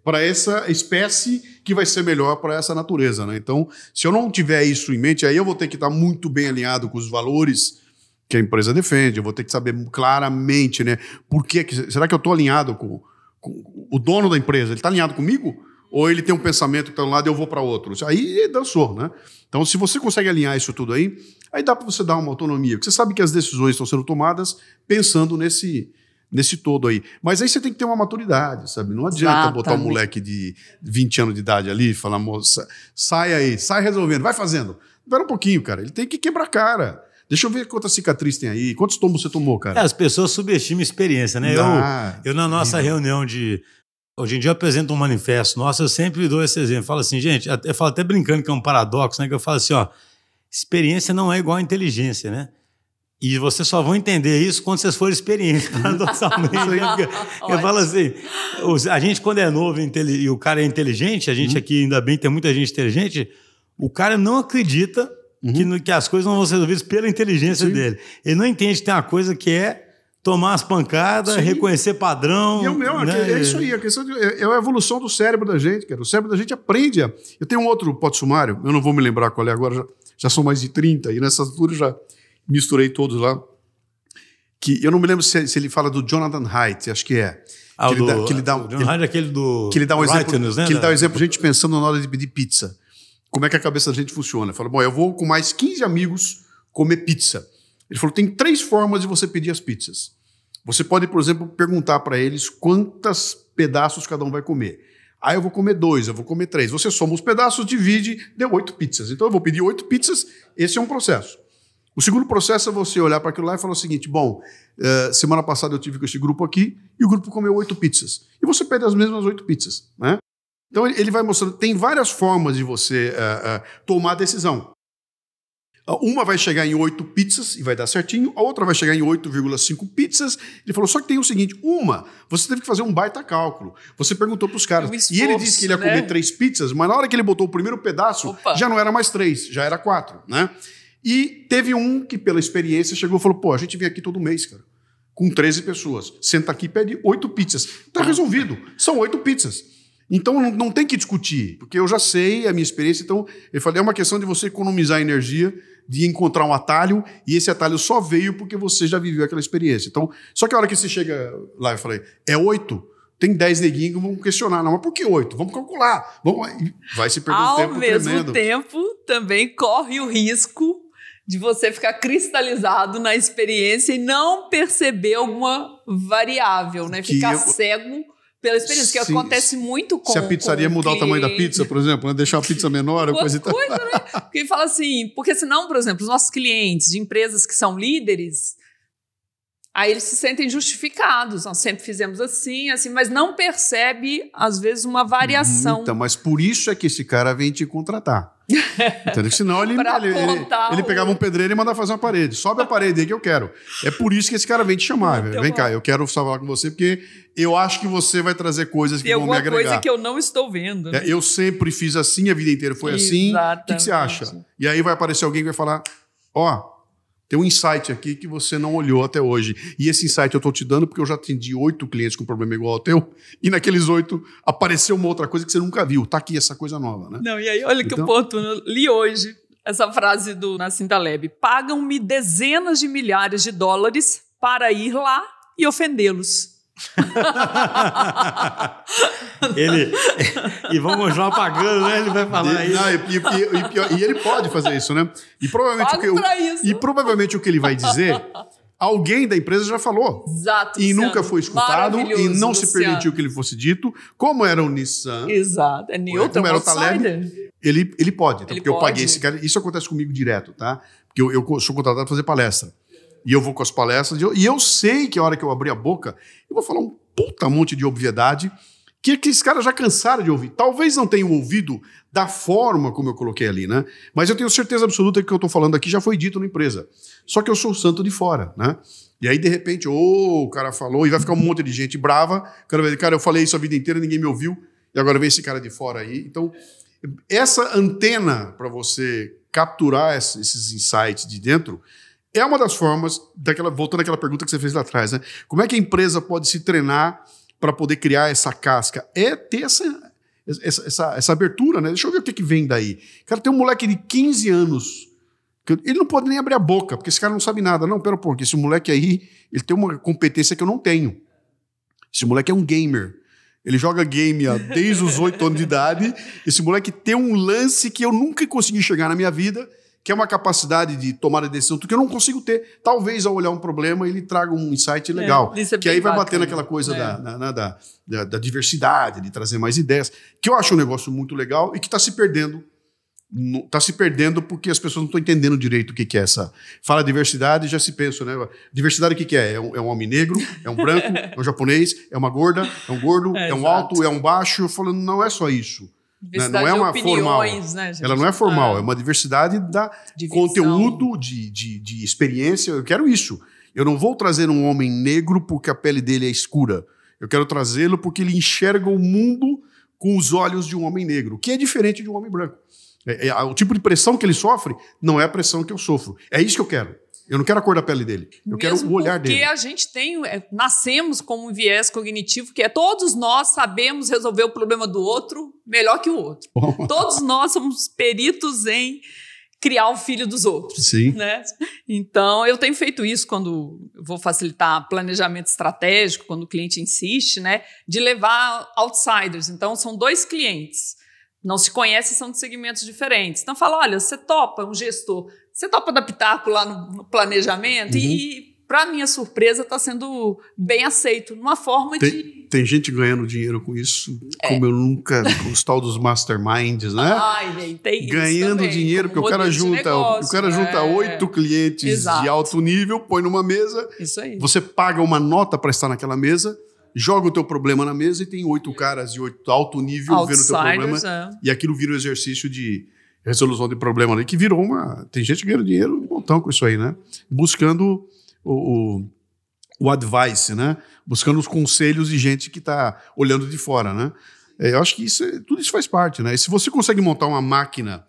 para essa espécie que vai ser melhor para essa natureza, né? Então, se eu não tiver isso em mente, aí eu vou ter que estar muito bem alinhado com os valores que a empresa defende, eu vou ter que saber claramente, né? Será que eu estou alinhado com o dono da empresa? Ele está alinhado comigo? Ou ele tem um pensamento que está de um lado e eu vou para outro? Aí dançou, né? Então, se você consegue alinhar isso tudo aí dá para você dar uma autonomia. Porque você sabe que as decisões estão sendo tomadas pensando nesse todo aí. Mas aí você tem que ter uma maturidade, sabe? Não adianta botar um moleque de 20 anos de idade ali e falar, moça, sai aí, sai resolvendo, vai fazendo. Espera um pouquinho, cara. Ele tem que quebrar a cara. Deixa eu ver quantas cicatrizes tem aí. Quantos tombos você tomou, cara? As pessoas subestimam a experiência, né? Eu na nossa reunião hoje em dia eu apresento um manifesto. Nossa, eu sempre dou esse exemplo. Falo assim, gente, eu falo até brincando que é um paradoxo, né? Que eu falo assim, ó, experiência não é igual a inteligência, né? E vocês só vão entender isso quando vocês forem experientes, paradoxalmente. Eu falo assim, a gente quando é novo e o cara é inteligente, a gente aqui ainda bem tem muita gente inteligente, o cara não acredita que as coisas não vão ser resolvidas pela inteligência dele. Ele não entende que tem uma coisa que é tomar as pancadas, reconhecer padrão. E né? É isso aí, a questão é a evolução do cérebro da gente, cara. O cérebro da gente aprende. Eu tenho um outro pote sumário, eu não vou me lembrar qual é agora, já são mais de 30, e nessas alturas já misturei todos lá. Que eu não me lembro se ele fala do Jonathan Haidt, acho que é. Que ele dá um exemplo, né? Que ele dá um exemplo, a gente pensando na hora de pedir pizza. Como é que a cabeça da gente funciona? Fala, bom, eu vou com mais 15 amigos comer pizza. Ele falou, tem 3 formas de você pedir as pizzas. Você pode, por exemplo, perguntar para eles quantos pedaços cada um vai comer. Ah, eu vou comer 2, eu vou comer 3. Você soma os pedaços, divide, deu 8 pizzas. Então eu vou pedir 8 pizzas, esse é um processo. O segundo processo é você olhar para aquilo lá e falar o seguinte, bom, semana passada eu tive com esse grupo aqui e o grupo comeu 8 pizzas. E você pede as mesmas 8 pizzas, né? Então ele vai mostrando, tem várias formas de você tomar a decisão. Uma vai chegar em 8 pizzas e vai dar certinho, a outra vai chegar em 8,5 pizzas. Ele falou, só que tem o seguinte, você teve que fazer um baita cálculo. Você perguntou para os caras. Esforço, e ele disse que ele ia comer 3 pizzas, mas na hora que ele botou o primeiro pedaço, já não era mais 3, já era 4, né? E teve um que, pela experiência, chegou e falou, pô, a gente vem aqui todo mês, cara, com 13 pessoas. Senta aqui e pede 8 pizzas. Está resolvido, são 8 pizzas. Então não tem que discutir, porque eu já sei a minha experiência. Então, eu falei, é uma questão de você economizar energia, de encontrar um atalho, e esse atalho só veio porque você já viveu aquela experiência. Então, só que a hora que você chega lá, eu falei, é 8? Tem 10 neguinhos que vão questionar. Não, mas por que 8? Vamos calcular. Vai se perder um tempo tremendo. Ao mesmo tempo, também corre o risco de você ficar cristalizado na experiência e não perceber alguma variável, né? Ficar cego pela experiência, que acontece muito com... Se a pizzaria mudar o tamanho da pizza, por exemplo, né? Deixar a pizza menor... Coisa, né? Porque fala assim, porque senão, por exemplo, os nossos clientes de empresas que são líderes, aí eles se sentem justificados. Nós sempre fizemos assim, mas não percebe, às vezes, uma variação. Então, mas por isso é que esse cara vem te contratar. Entendeu? Senão ele pegava um pedreiro e mandava fazer uma parede. Sobe a parede aí que eu quero. É por isso que esse cara vem te chamar. Vem cá, eu quero falar com você porque eu acho que você vai trazer coisas que vão me agregar. Tem coisa que eu não estou vendo. Né? Eu sempre fiz assim, a vida inteira foi assim. O que você acha? E aí vai aparecer alguém que vai falar, tem um insight aqui que você não olhou até hoje. E esse insight eu estou te dando porque eu já atendi 8 clientes com problema igual ao teu. E naqueles 8 apareceu uma outra coisa que você nunca viu. Tá aqui essa coisa nova, né? Não, e aí olha que oportuno. Eu li hoje essa frase do Nassim Taleb. Pagam-me dezenas de milhares de dólares para ir lá e ofendê-los. E vão continuar pagando, né? Ele vai falar isso. E ele pode fazer isso, né? E provavelmente o que ele vai dizer, alguém da empresa já falou. Exato. E nunca foi escutado e não se permitiu que ele fosse dito. Como era o Nissan. Exato. É Newton, como era o Taleb. Ele pode, porque eu paguei esse cara. Isso acontece comigo direto, tá? Porque eu sou contratado para fazer palestra. E eu vou com as palestras, e eu sei que a hora que eu abrir a boca, eu vou falar um puta monte de obviedade que esses caras já cansaram de ouvir. Talvez não tenham ouvido da forma como eu coloquei ali, né? Mas eu tenho certeza absoluta que o que eu estou falando aqui já foi dito na empresa. Só que eu sou o santo de fora, né? E aí, de repente, o cara falou, e vai ficar um monte de gente brava. Cara, eu falei isso a vida inteira, ninguém me ouviu, e agora vem esse cara de fora aí. Então, essa antena para você capturar esses insights de dentro é uma das formas, voltando àquela pergunta que você fez lá atrás, né? Como é que a empresa pode se treinar para poder criar essa casca? É ter essa abertura, né? Deixa eu ver o que vem daí. Cara, tem um moleque de 15 anos, ele não pode nem abrir a boca, porque esse cara não sabe nada. Não, porque esse moleque aí, ele tem uma competência que eu não tenho. Esse moleque é um gamer. Ele joga game desde os 8 anos de idade. Esse moleque tem um lance que eu nunca consegui chegar na minha vida, que é uma capacidade de tomar a decisão que eu não consigo ter. Talvez, ao olhar um problema, ele traga um insight legal. Que aí vai bater naquela coisa da diversidade, de trazer mais ideias, que eu acho um negócio muito legal e que está se perdendo. Está se perdendo porque as pessoas não estão entendendo direito o que é essa. Fala diversidade e já se pensa, né? Diversidade o que é? É um homem negro, é um branco, é um japonês, é uma gorda, é um gordo, é um alto, é um baixo. Eu falo, não é só isso. Não é uma formal. Né, ela não é formal, é uma diversidade de conteúdo, de experiência. Eu quero isso. Eu não vou trazer um homem negro porque a pele dele é escura. Eu quero trazê-lo porque ele enxerga o mundo com os olhos de um homem negro, que é diferente de um homem branco. O tipo de pressão que ele sofre não é a pressão que eu sofro. É isso que eu quero. Eu não quero a cor da pele dele. Eu quero o olhar dele. Porque a gente nascemos com um viés cognitivo que todos nós sabemos resolver o problema do outro melhor que o outro. Todos nós somos peritos em criar o filho dos outros. Sim. Né? Então, eu tenho feito isso quando vou facilitar planejamento estratégico, quando o cliente insiste, né, de levar outsiders. Então, são 2 clientes. Não se conhecem, são de segmentos diferentes. Então, fala, olha, você topa, um gestor, você topa dar pitaco lá no planejamento? E, para minha surpresa, está sendo bem aceito, numa forma de... Tem gente ganhando dinheiro com isso, como eu nunca... Os tal dos masterminds, né? Tem ganhando isso dinheiro, porque o cara junta 8 clientes de alto nível, põe numa mesa, isso aí. Você paga uma nota para estar naquela mesa, joga o teu problema na mesa e tem 8 caras de alto nível vendo o teu problema. E aquilo vira um exercício de resolução de problema ali, que virou uma... Tem gente ganhando dinheiro um montão com isso aí, né? Buscando o advice, né? Buscando os conselhos de gente que está olhando de fora, né? Eu acho que tudo isso faz parte, né? E se você consegue montar uma máquina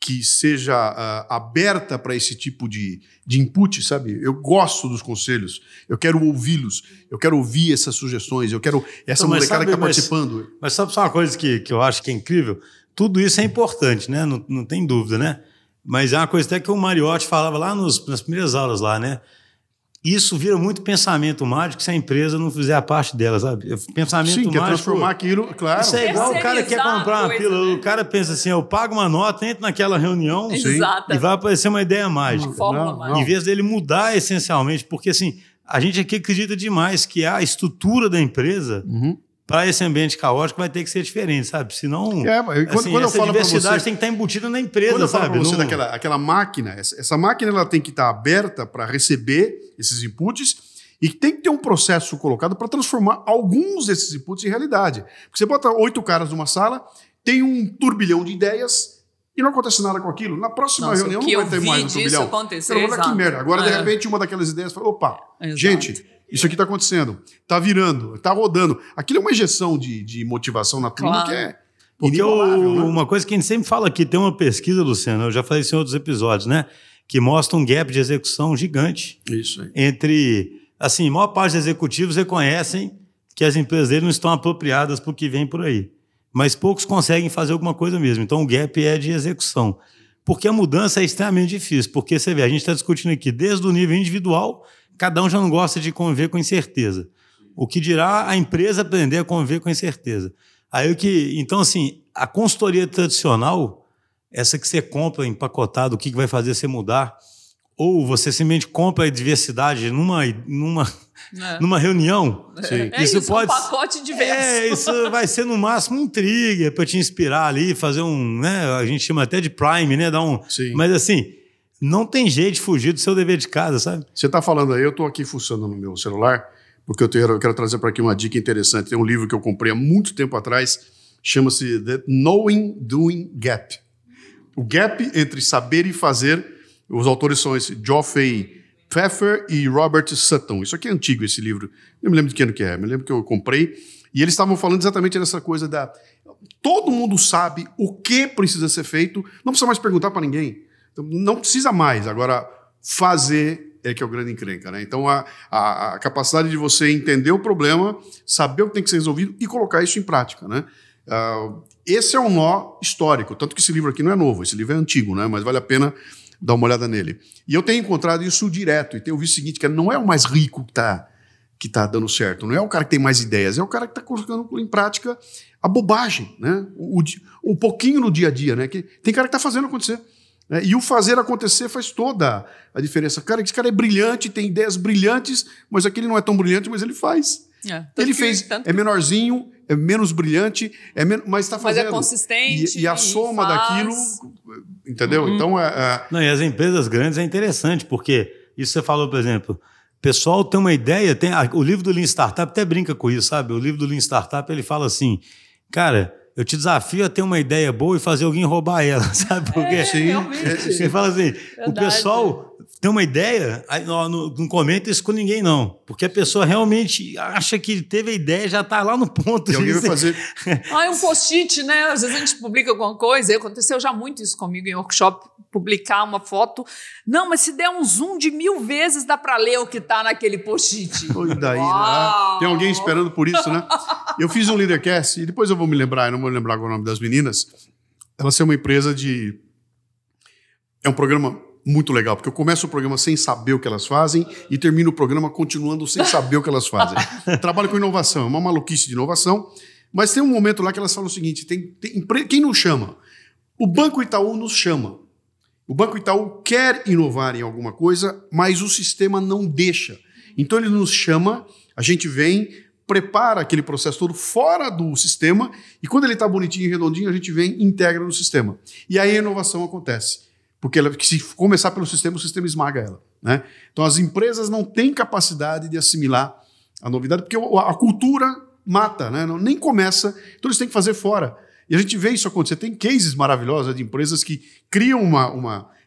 que seja aberta para esse tipo de input, sabe? Eu gosto dos conselhos, eu quero ouvi-los, eu quero ouvir essas sugestões, eu quero essa molecada que está participando. Mas sabe só uma coisa que eu acho que é incrível? Tudo isso é importante, né? Não tem dúvida, né? Mas é uma coisa até que o Mariotti falava lá nas primeiras aulas lá, né? Isso vira muito pensamento mágico se a empresa não fizer a parte dela, sabe? Pensamento mágico... Sim, quer transformar aquilo, claro. Isso é igual o cara que quer comprar uma pílula. Né? O cara pensa assim, eu pago uma nota, entra naquela reunião e vai aparecer uma ideia mágica. Mágica. Em vez dele mudar essencialmente, porque assim, a gente aqui acredita demais que a estrutura da empresa... Para esse ambiente caótico vai ter que ser diferente, sabe? Senão, quando essa diversidade tem que estar embutida na empresa, quando eu sabe? Quando eu falo para você daquela máquina, essa máquina ela tem que estar aberta para receber esses inputs e tem que ter um processo colocado para transformar alguns desses inputs em realidade. Porque você bota 8 caras numa sala, tem um turbilhão de ideias e não acontece nada com aquilo. Na próxima reunião não vai ter mais um turbilhão. Olha que merda. Agora, de repente, uma daquelas ideias fala, opa, gente... Isso aqui está acontecendo, está virando, está rodando. Aquilo é uma injeção de motivação na turma que é inigualável, né? Uma coisa que a gente sempre fala aqui, tem uma pesquisa, Luciano, eu já falei isso em outros episódios, né? Que mostra um gap de execução gigante. Isso aí. Entre, assim, a maior parte dos executivos reconhecem que as empresas deles não estão apropriadas para o que vem por aí. Mas poucos conseguem fazer alguma coisa mesmo. Então o gap é de execução. Porque a mudança é extremamente difícil. Porque você vê, a gente está discutindo aqui desde o nível individual. Cada um já não gosta de conviver com incerteza. O que dirá a empresa aprender a conviver com incerteza. Então, assim, a consultoria tradicional, essa que você compra empacotado, o que vai fazer você mudar, ou você simplesmente compra a diversidade numa reunião. Isso pode, um pacote diverso. Isso vai ser no máximo intriga para te inspirar ali, fazer né? A gente chama até de prime, né? Mas assim... Não tem jeito de fugir do seu dever de casa, sabe? Você está falando aí, eu estou aqui fuçando no meu celular, porque eu quero trazer para aqui uma dica interessante. Tem um livro que eu comprei há muito tempo atrás, chama-se The Knowing Doing Gap. O gap entre saber e fazer. Os autores são Geoffrey Pfeffer e Robert Sutton. Isso aqui é antigo, esse livro. Eu me lembro de que ano que é. Me lembro que eu comprei. E eles estavam falando exatamente dessa coisa da... Todo mundo sabe o que precisa ser feito. Não precisa mais perguntar para ninguém. Não precisa mais, agora fazer é que é o grande encrenca, né? Então a capacidade de você entender o problema, saber o que tem que ser resolvido e colocar isso em prática, né? Esse é um nó histórico, tanto que esse livro aqui não é novo, esse livro é antigo, né? Mas vale a pena dar uma olhada nele. E eu tenho encontrado isso direto, e tenho visto o seguinte, que não é o mais rico que tá dando certo, não é o cara que tem mais ideias, é o cara que está colocando em prática a bobagem, né? O pouquinho no dia a dia, né? Que tem cara que está fazendo acontecer. E o fazer acontecer faz toda a diferença. Esse cara é brilhante, tem ideias brilhantes, mas aquele não é tão brilhante, mas ele faz. Ele fez, é menorzinho, é menos brilhante, mas está fazendo. Mas é consistente. E a soma daquilo, entendeu? Então, Não, e as empresas grandes é interessante, porque isso você falou, por exemplo, o pessoal tem uma ideia, o livro do Lean Startup até brinca com isso, sabe? O livro do Lean Startup, ele fala assim, cara... eu te desafio a ter uma ideia boa e fazer alguém roubar ela, sabe? Porque você fala assim, o pessoal tem uma ideia, aí não comenta isso com ninguém, não. Porque a pessoa realmente acha que teve a ideia, já está lá no ponto. E alguém vai fazer... É um post-it, né? Às vezes a gente publica alguma coisa, e aconteceu já muito isso comigo em workshop, publicar uma foto. Não, mas se der um zoom de 1000 vezes, dá para ler o que está naquele post-it. E daí, né? Tem alguém esperando por isso, né? Eu fiz um Leadercast, e depois eu vou me lembrar, eu não vou lembrar agora o nome das meninas. Elas são uma empresa de... É um programa muito legal, porque eu começo o programa sem saber o que elas fazem e termino o programa continuando sem saber o que elas fazem. Trabalho com inovação, é uma maluquice de inovação, mas tem um momento lá que elas falam o seguinte, quem nos chama? O Banco Itaú nos chama. O Banco Itaú quer inovar em alguma coisa, mas o sistema não deixa. Então ele nos chama, a gente vem, prepara aquele processo todo fora do sistema e quando ele está bonitinho e redondinho, a gente vem e integra no sistema. E aí a inovação acontece. Porque se começar pelo sistema, o sistema esmaga ela. Né? Então as empresas não têm capacidade de assimilar a novidade, porque a cultura mata, né? Nem começa, então eles têm que fazer fora. E a gente vê isso acontecer. Tem cases maravilhosos de empresas que criam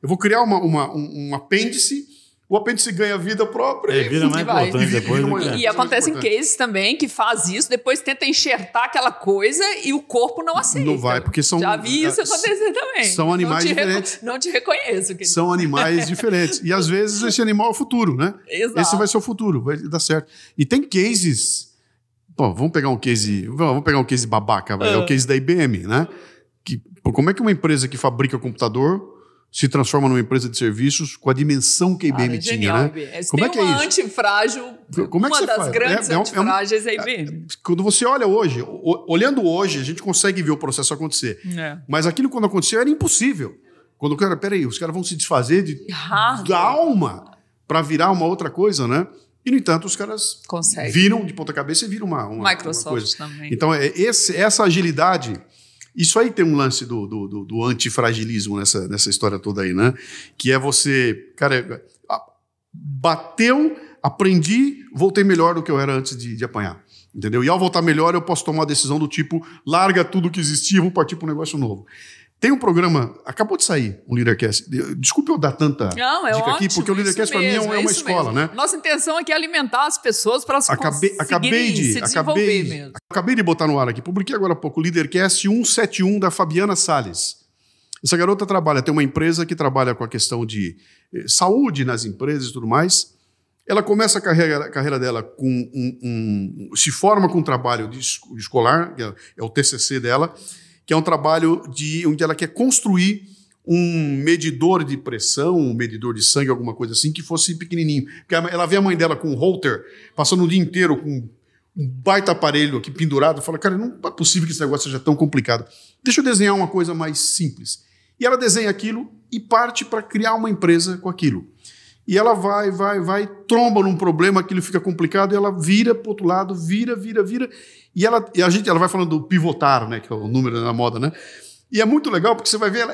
eu vou criar um apêndice, o apêndice ganha vida própria. Vira mais importante depois. E acontecem cases também que faz isso, depois tenta enxertar aquela coisa e o corpo não aceita. Não vai, porque são... Já vi isso acontecer também. São animais diferentes. Não te reconheço. Querido. São animais diferentes. E às vezes esse animal é o futuro, né? Exato. Esse vai ser o futuro, vai dar certo. E tem cases... Bom, vamos pegar um case babaca, é o case da IBM, né? Como é que uma empresa que fabrica computador se transforma numa empresa de serviços com a dimensão que a IBM tinha, genial, né? IBM. Como é que é isso? Antifrágil, uma das grandes antifrágeis é a IBM. Quando você olha hoje, olhando hoje, a gente consegue ver o processo acontecer. Mas aquilo quando aconteceu era impossível. Quando o cara, peraí, os caras vão se desfazer da alma para virar uma outra coisa, né? E, no entanto, os caras viram de ponta cabeça e viram uma Microsoft uma coisa. também. Então, essa agilidade... Isso aí tem um lance do antifragilismo nessa história toda aí, né? Que é você... Cara, bateu, aprendi, voltei melhor do que eu era antes de apanhar. Entendeu? E ao voltar melhor, eu posso tomar uma decisão do tipo, larga tudo que existia, vou partir para um negócio novo. Tem um programa, acabou de sair, um Leadercast. Desculpe eu dar tanta dica ótimo, aqui, porque o Leadercast para mim é uma escola, né? Nossa intenção aqui é alimentar as pessoas para se desenvolver mesmo. Acabei de botar no ar aqui, publiquei agora há pouco o Leadercast 171 da Fabiana Salles. Essa garota tem uma empresa que trabalha com a questão de saúde nas empresas e tudo mais. Ela começa a carreira dela se forma com um trabalho escolar, que é o TCC dela, que é um trabalho onde ela quer construir um medidor de pressão, um medidor de sangue, alguma coisa assim, que fosse pequenininho. Porque ela vê a mãe dela com um holter, passando o dia inteiro com um baita aparelho aqui pendurado, fala, cara, não é possível que esse negócio seja tão complicado. Deixa eu desenhar uma coisa mais simples. E ela desenha aquilo e parte para criar uma empresa com aquilo. E ela vai, tromba num problema, aquilo fica complicado, e ela vira para o outro lado, vira. E ela vai falando do pivotar, né, que é o número da moda, né? E é muito legal, porque você vai ver,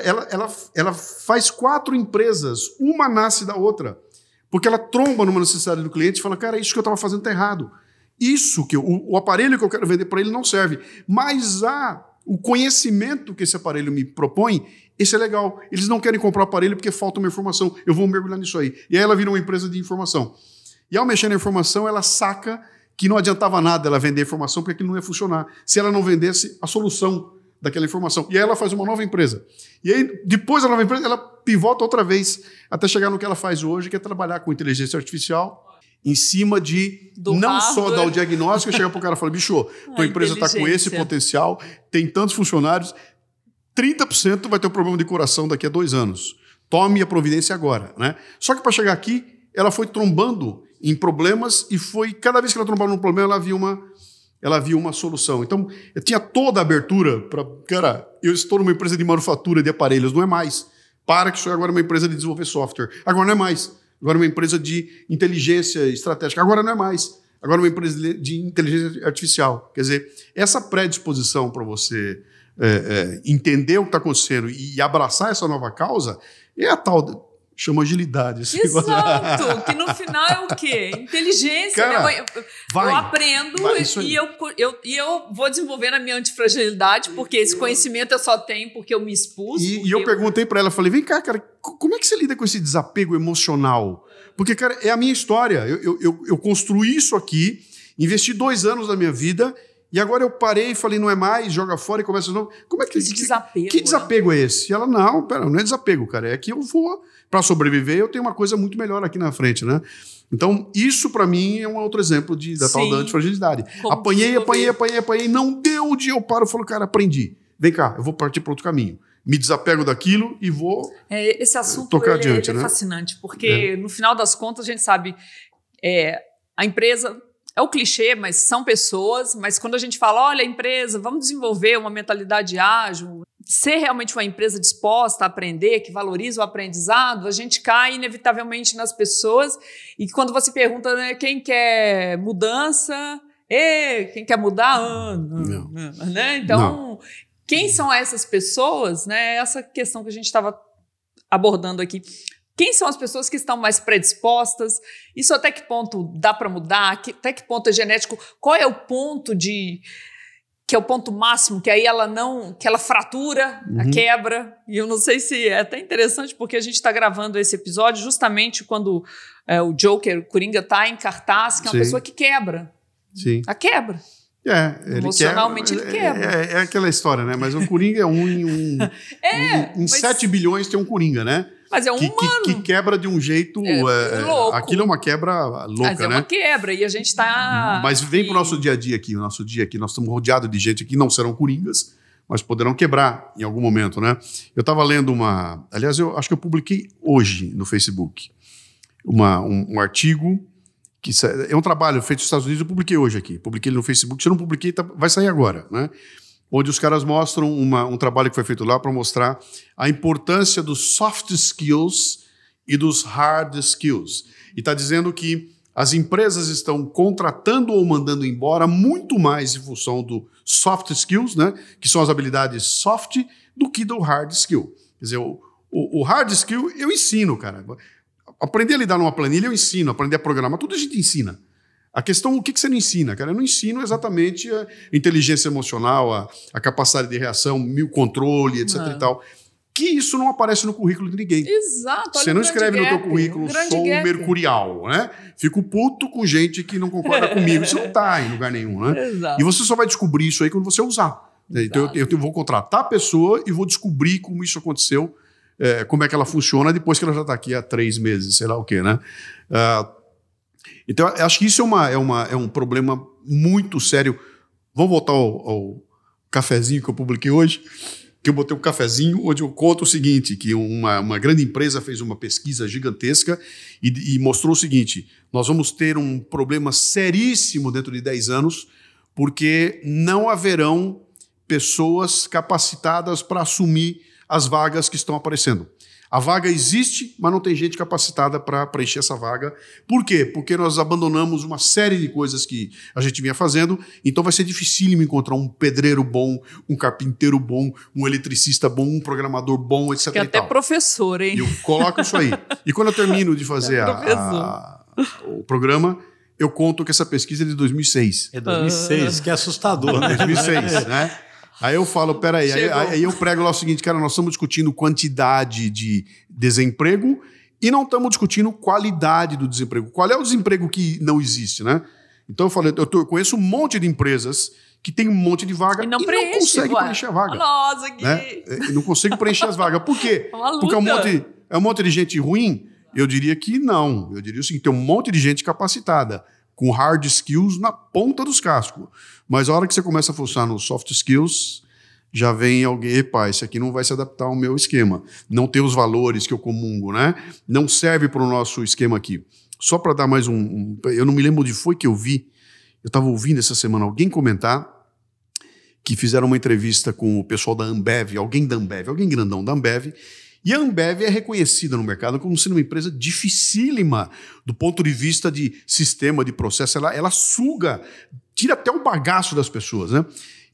ela faz 4 empresas, uma nasce da outra. Porque ela tromba numa necessidade do cliente e fala, cara, isso que eu estava fazendo está errado. O aparelho que eu quero vender para ele não serve. Mas o conhecimento que esse aparelho me propõe, esse é legal. Eles não querem comprar o aparelho porque falta uma informação. Eu vou mergulhar nisso aí. E aí ela vira uma empresa de informação. E ao mexer na informação, ela saca que não adiantava nada ela vender informação porque aquilo não ia funcionar. Se ela não vendesse a solução daquela informação. E aí ela faz uma nova empresa. E aí, depois da nova empresa, ela pivota outra vez até chegar no que ela faz hoje, que é trabalhar com inteligência artificial em cima só dar o diagnóstico, chegar para o cara e falar, bicho, tua empresa está com esse potencial, tem tantos funcionários, 30% vai ter um problema de coração daqui a 2 anos. Tome a providência agora. Né? Só que para chegar aqui, ela foi trombando em problemas e cada vez que ela trombava num problema, ela via uma solução. Então, eu tinha toda a abertura para, cara, eu estou numa empresa de manufatura de aparelhos, não é mais. Que isso agora é uma empresa de desenvolver software. Agora não é mais. Agora é uma empresa de inteligência estratégica. Agora não é mais. Agora é uma empresa de inteligência artificial. Quer dizer, essa predisposição para você entender o que está acontecendo e abraçar essa nova causa é a tal chama agilidade. Exato, que no final é o quê? Inteligência. Cara, eu aprendo e eu vou desenvolvendo a minha antifragilidade, porque esse conhecimento eu só tenho porque eu me expus. E eu perguntei para ela, falei, vem cá, cara, como é que você lida com esse desapego emocional? Porque, cara, é a minha história. Eu construí isso aqui, investi 2 anos da minha vida, e agora eu parei e falei, não é mais, joga fora e começa de novo. Como é que esse desapego? Que desapego é esse? E ela, não é desapego, cara, é que eu vou, para sobreviver, eu tenho uma coisa muito melhor aqui na frente, né? Então, isso para mim é um outro exemplo da tal da antifragilidade. Apanhei, não deu um dia, eu paro e falo, cara, aprendi. Vem cá, eu vou partir para outro caminho. Me desapego daquilo e vou esse assunto tocar adiante, ele é fascinante, porque no final das contas a gente sabe, a empresa é o clichê, mas são pessoas, mas quando a gente fala, olha, empresa, vamos desenvolver uma mentalidade ágil, ser realmente uma empresa disposta a aprender, que valoriza o aprendizado, a gente cai inevitavelmente nas pessoas, e quando você pergunta, né, quem quer mudança, quem quer mudar, né? Então, não. Quem são essas pessoas, né? Essa questão que a gente estava abordando aqui. Quem são as pessoas que estão mais predispostas? Isso até que ponto dá para mudar? Até que ponto é genético? Qual é o ponto que é o ponto máximo, que aí que ela fratura, a quebra? E eu não sei se é até interessante, porque a gente está gravando esse episódio justamente quando o Joker, o Coringa, está em cartaz, que é uma pessoa que quebra. Sim. A quebra. Emocionalmente ele quebra. É aquela história, né? Mas o Coringa é em 7 bilhões tem um Coringa, né? Mas é um humano. Que quebra de um jeito louco. Aquilo é uma quebra louca, mas é uma quebra e a gente está... Mas vem pro nosso dia a dia aqui. O nosso dia aqui, nós estamos rodeados de gente que não serão Coringas, mas poderão quebrar em algum momento, né? Eu estava lendo aliás, eu acho que eu publiquei hoje no Facebook um artigo que é um trabalho feito nos Estados Unidos, eu publiquei hoje aqui. Publiquei ele no Facebook. Se eu não publiquei, vai sair agora, né? Onde os caras mostram um trabalho que foi feito lá para mostrar a importância dos soft skills e dos hard skills. E está dizendo que as empresas estão contratando ou mandando embora muito mais em função do soft skills, né, que são as habilidades soft, do que do hard skill. Quer dizer, o hard skill eu ensino, cara. Aprender a lidar numa planilha eu ensino, aprender a programar, tudo a gente ensina. A questão, o que você não ensina, cara? Eu não ensino exatamente a inteligência emocional, a capacidade de reação, o controle, etc. e tal. Que isso não aparece no currículo de ninguém. Exato. Você não escreve no teu currículo, sou mercurial, né? Fico puto com gente que não concorda comigo. Isso não está em lugar nenhum, né? Exato. E você só vai descobrir isso aí quando você usar. Então eu vou contratar a pessoa e vou descobrir como isso aconteceu, como é que ela funciona depois que ela já está aqui há 3 meses, sei lá o quê, né? Então, eu acho que isso é um problema muito sério. Vamos voltar ao cafezinho que eu publiquei hoje, que eu botei um cafezinho onde eu conto o seguinte, que uma grande empresa fez uma pesquisa gigantesca e mostrou o seguinte, nós vamos ter um problema seríssimo dentro de 10 anos, porque não haverão pessoas capacitadas para assumir as vagas que estão aparecendo. A vaga existe, mas não tem gente capacitada para preencher essa vaga. Por quê? Porque nós abandonamos uma série de coisas que a gente vinha fazendo, então vai ser dificílimo encontrar um pedreiro bom, um carpinteiro bom, um eletricista bom, um programador bom, etc. Que até professor, hein? Eu coloco isso aí. E quando eu termino de fazer o programa, eu conto que essa pesquisa é de 2006. É 2006, que é assustador, né? 2006, né? Aí eu falo, peraí, aí eu prego lá o seguinte, cara, nós estamos discutindo quantidade de desemprego e não estamos discutindo qualidade do desemprego. Qual é o desemprego que não existe, né? Então eu falei, eu conheço um monte de empresas que tem um monte de vaga e não consegue preencher a vaga. Nossa, que... né? Não consegue preencher as vagas. Por quê? Porque é um monte de gente ruim? Eu diria que não. Eu diria assim, tem um monte de gente capacitada, com hard skills na ponta dos cascos. Mas a hora que você começa a fuçar nos soft skills, já vem alguém, epa, esse aqui não vai se adaptar ao meu esquema. Não tem os valores que eu comungo, né? Não serve para o nosso esquema aqui. Só para dar mais eu não me lembro onde foi que eu vi, eu estava ouvindo essa semana alguém comentar que fizeram uma entrevista com o pessoal da Ambev, alguém grandão da Ambev, e a Ambev é reconhecida no mercado como sendo uma empresa dificílima do ponto de vista de sistema, de processo. Ela suga, tira até o bagaço das pessoas, né?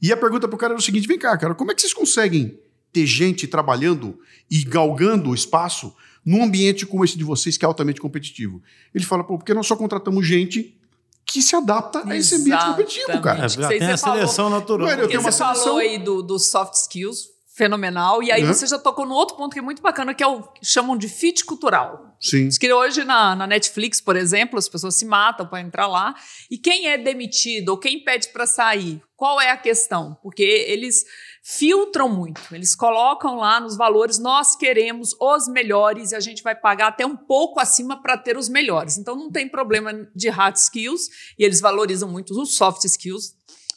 E a pergunta para o cara era o seguinte, vem cá, cara, como é que vocês conseguem ter gente trabalhando e galgando o espaço num ambiente como esse de vocês, que é altamente competitivo? Ele fala, pô, porque nós só contratamos gente que se adapta a esse ambiente competitivo, cara. Já tem a seleção natural. Você falou aí do soft skills, fenomenal, e aí você já tocou no outro ponto que é muito bacana, que é o que chamam de fit cultural. Sim. Diz que hoje na Netflix, por exemplo, as pessoas se matam para entrar lá, e quem é demitido ou quem pede para sair, qual é a questão? Porque eles filtram muito, eles colocam lá nos valores, nós queremos os melhores e a gente vai pagar até um pouco acima para ter os melhores. Então não tem problema de hard skills, e eles valorizam muito os soft skills,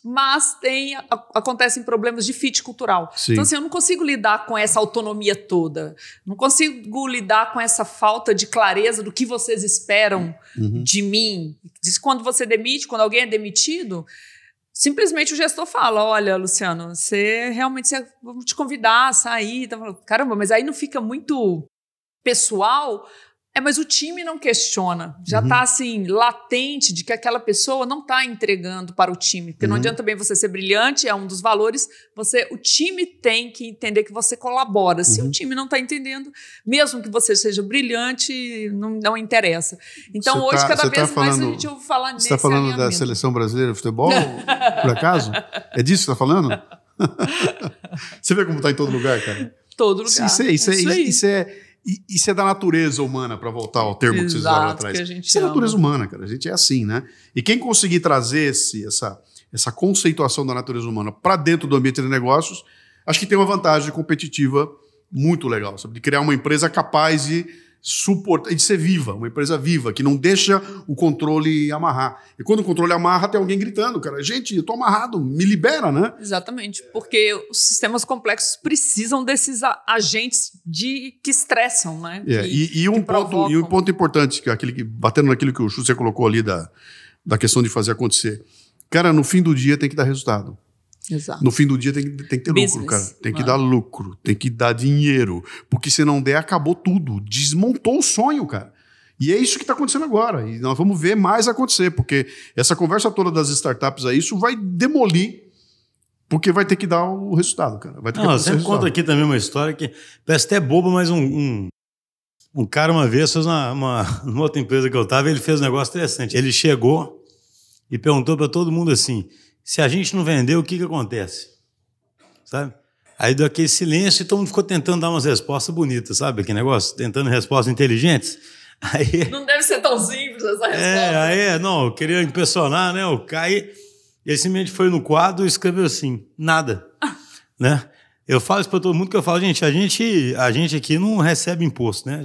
mas acontecem problemas de fit cultural. Sim. Então, assim, eu não consigo lidar com essa autonomia toda, não consigo lidar com essa falta de clareza do que vocês esperam de mim. Diz que quando você demite, quando alguém é demitido, simplesmente o gestor fala, olha, Luciano, vamos te convidar a sair. Tá falando, caramba, mas aí não fica muito pessoal? Mas o time não questiona. Já está assim, latente de que aquela pessoa não está entregando para o time. Porque não adianta também você ser brilhante, é um dos valores. O time tem que entender que você colabora. Se o time não está entendendo, mesmo que você seja brilhante, não interessa. Então, hoje, cada vez mais a gente ouve falar nisso. Você está falando da seleção brasileira de futebol, por acaso? É disso que você está falando? Você vê como está em todo lugar, cara? Todo lugar. Isso é da natureza humana, para voltar ao termo que vocês usaram lá atrás. Isso é natureza humana, cara. A gente é assim, né? E quem conseguir trazer essa conceituação da natureza humana para dentro do ambiente de negócios, acho que tem uma vantagem competitiva muito legal, sabe? De criar uma empresa capaz de suportar, de ser viva, uma empresa viva, que não deixa o controle amarrar. E quando o controle amarra, tem alguém gritando, cara, gente, eu tô amarrado, me libera, né? Exatamente, porque os sistemas complexos precisam desses agentes que estressam, né? E um ponto importante, batendo naquilo que o Chu colocou ali da questão de fazer acontecer. Cara, no fim do dia tem que dar resultado. Exato. No fim do dia tem que ter lucro, cara. Tem que dar lucro, tem que dar dinheiro. Porque se não der, acabou tudo. Desmontou o sonho, cara. E é isso que está acontecendo agora. E nós vamos ver mais acontecer, porque essa conversa toda das startups aí, isso vai demolir, porque vai ter que dar o resultado, cara. Vai ter que eu sempre conto aqui também uma história que parece até boba, mas um cara uma vez fez numa outra empresa que eu estava, ele fez um negócio interessante. Ele chegou e perguntou para todo mundo assim, se a gente não vender, o que acontece? Sabe? Aí deu aquele silêncio e todo mundo ficou tentando dar umas respostas bonitas, sabe? Aquele negócio, tentando respostas inteligentes. Aí, não deve ser tão simples essa resposta. Eu queria impressionar, né? O Caio, ele simplesmente foi no quadro e escreveu assim, nada. Né? Eu falo isso para todo mundo, que eu falo, gente, a gente aqui não recebe imposto, né?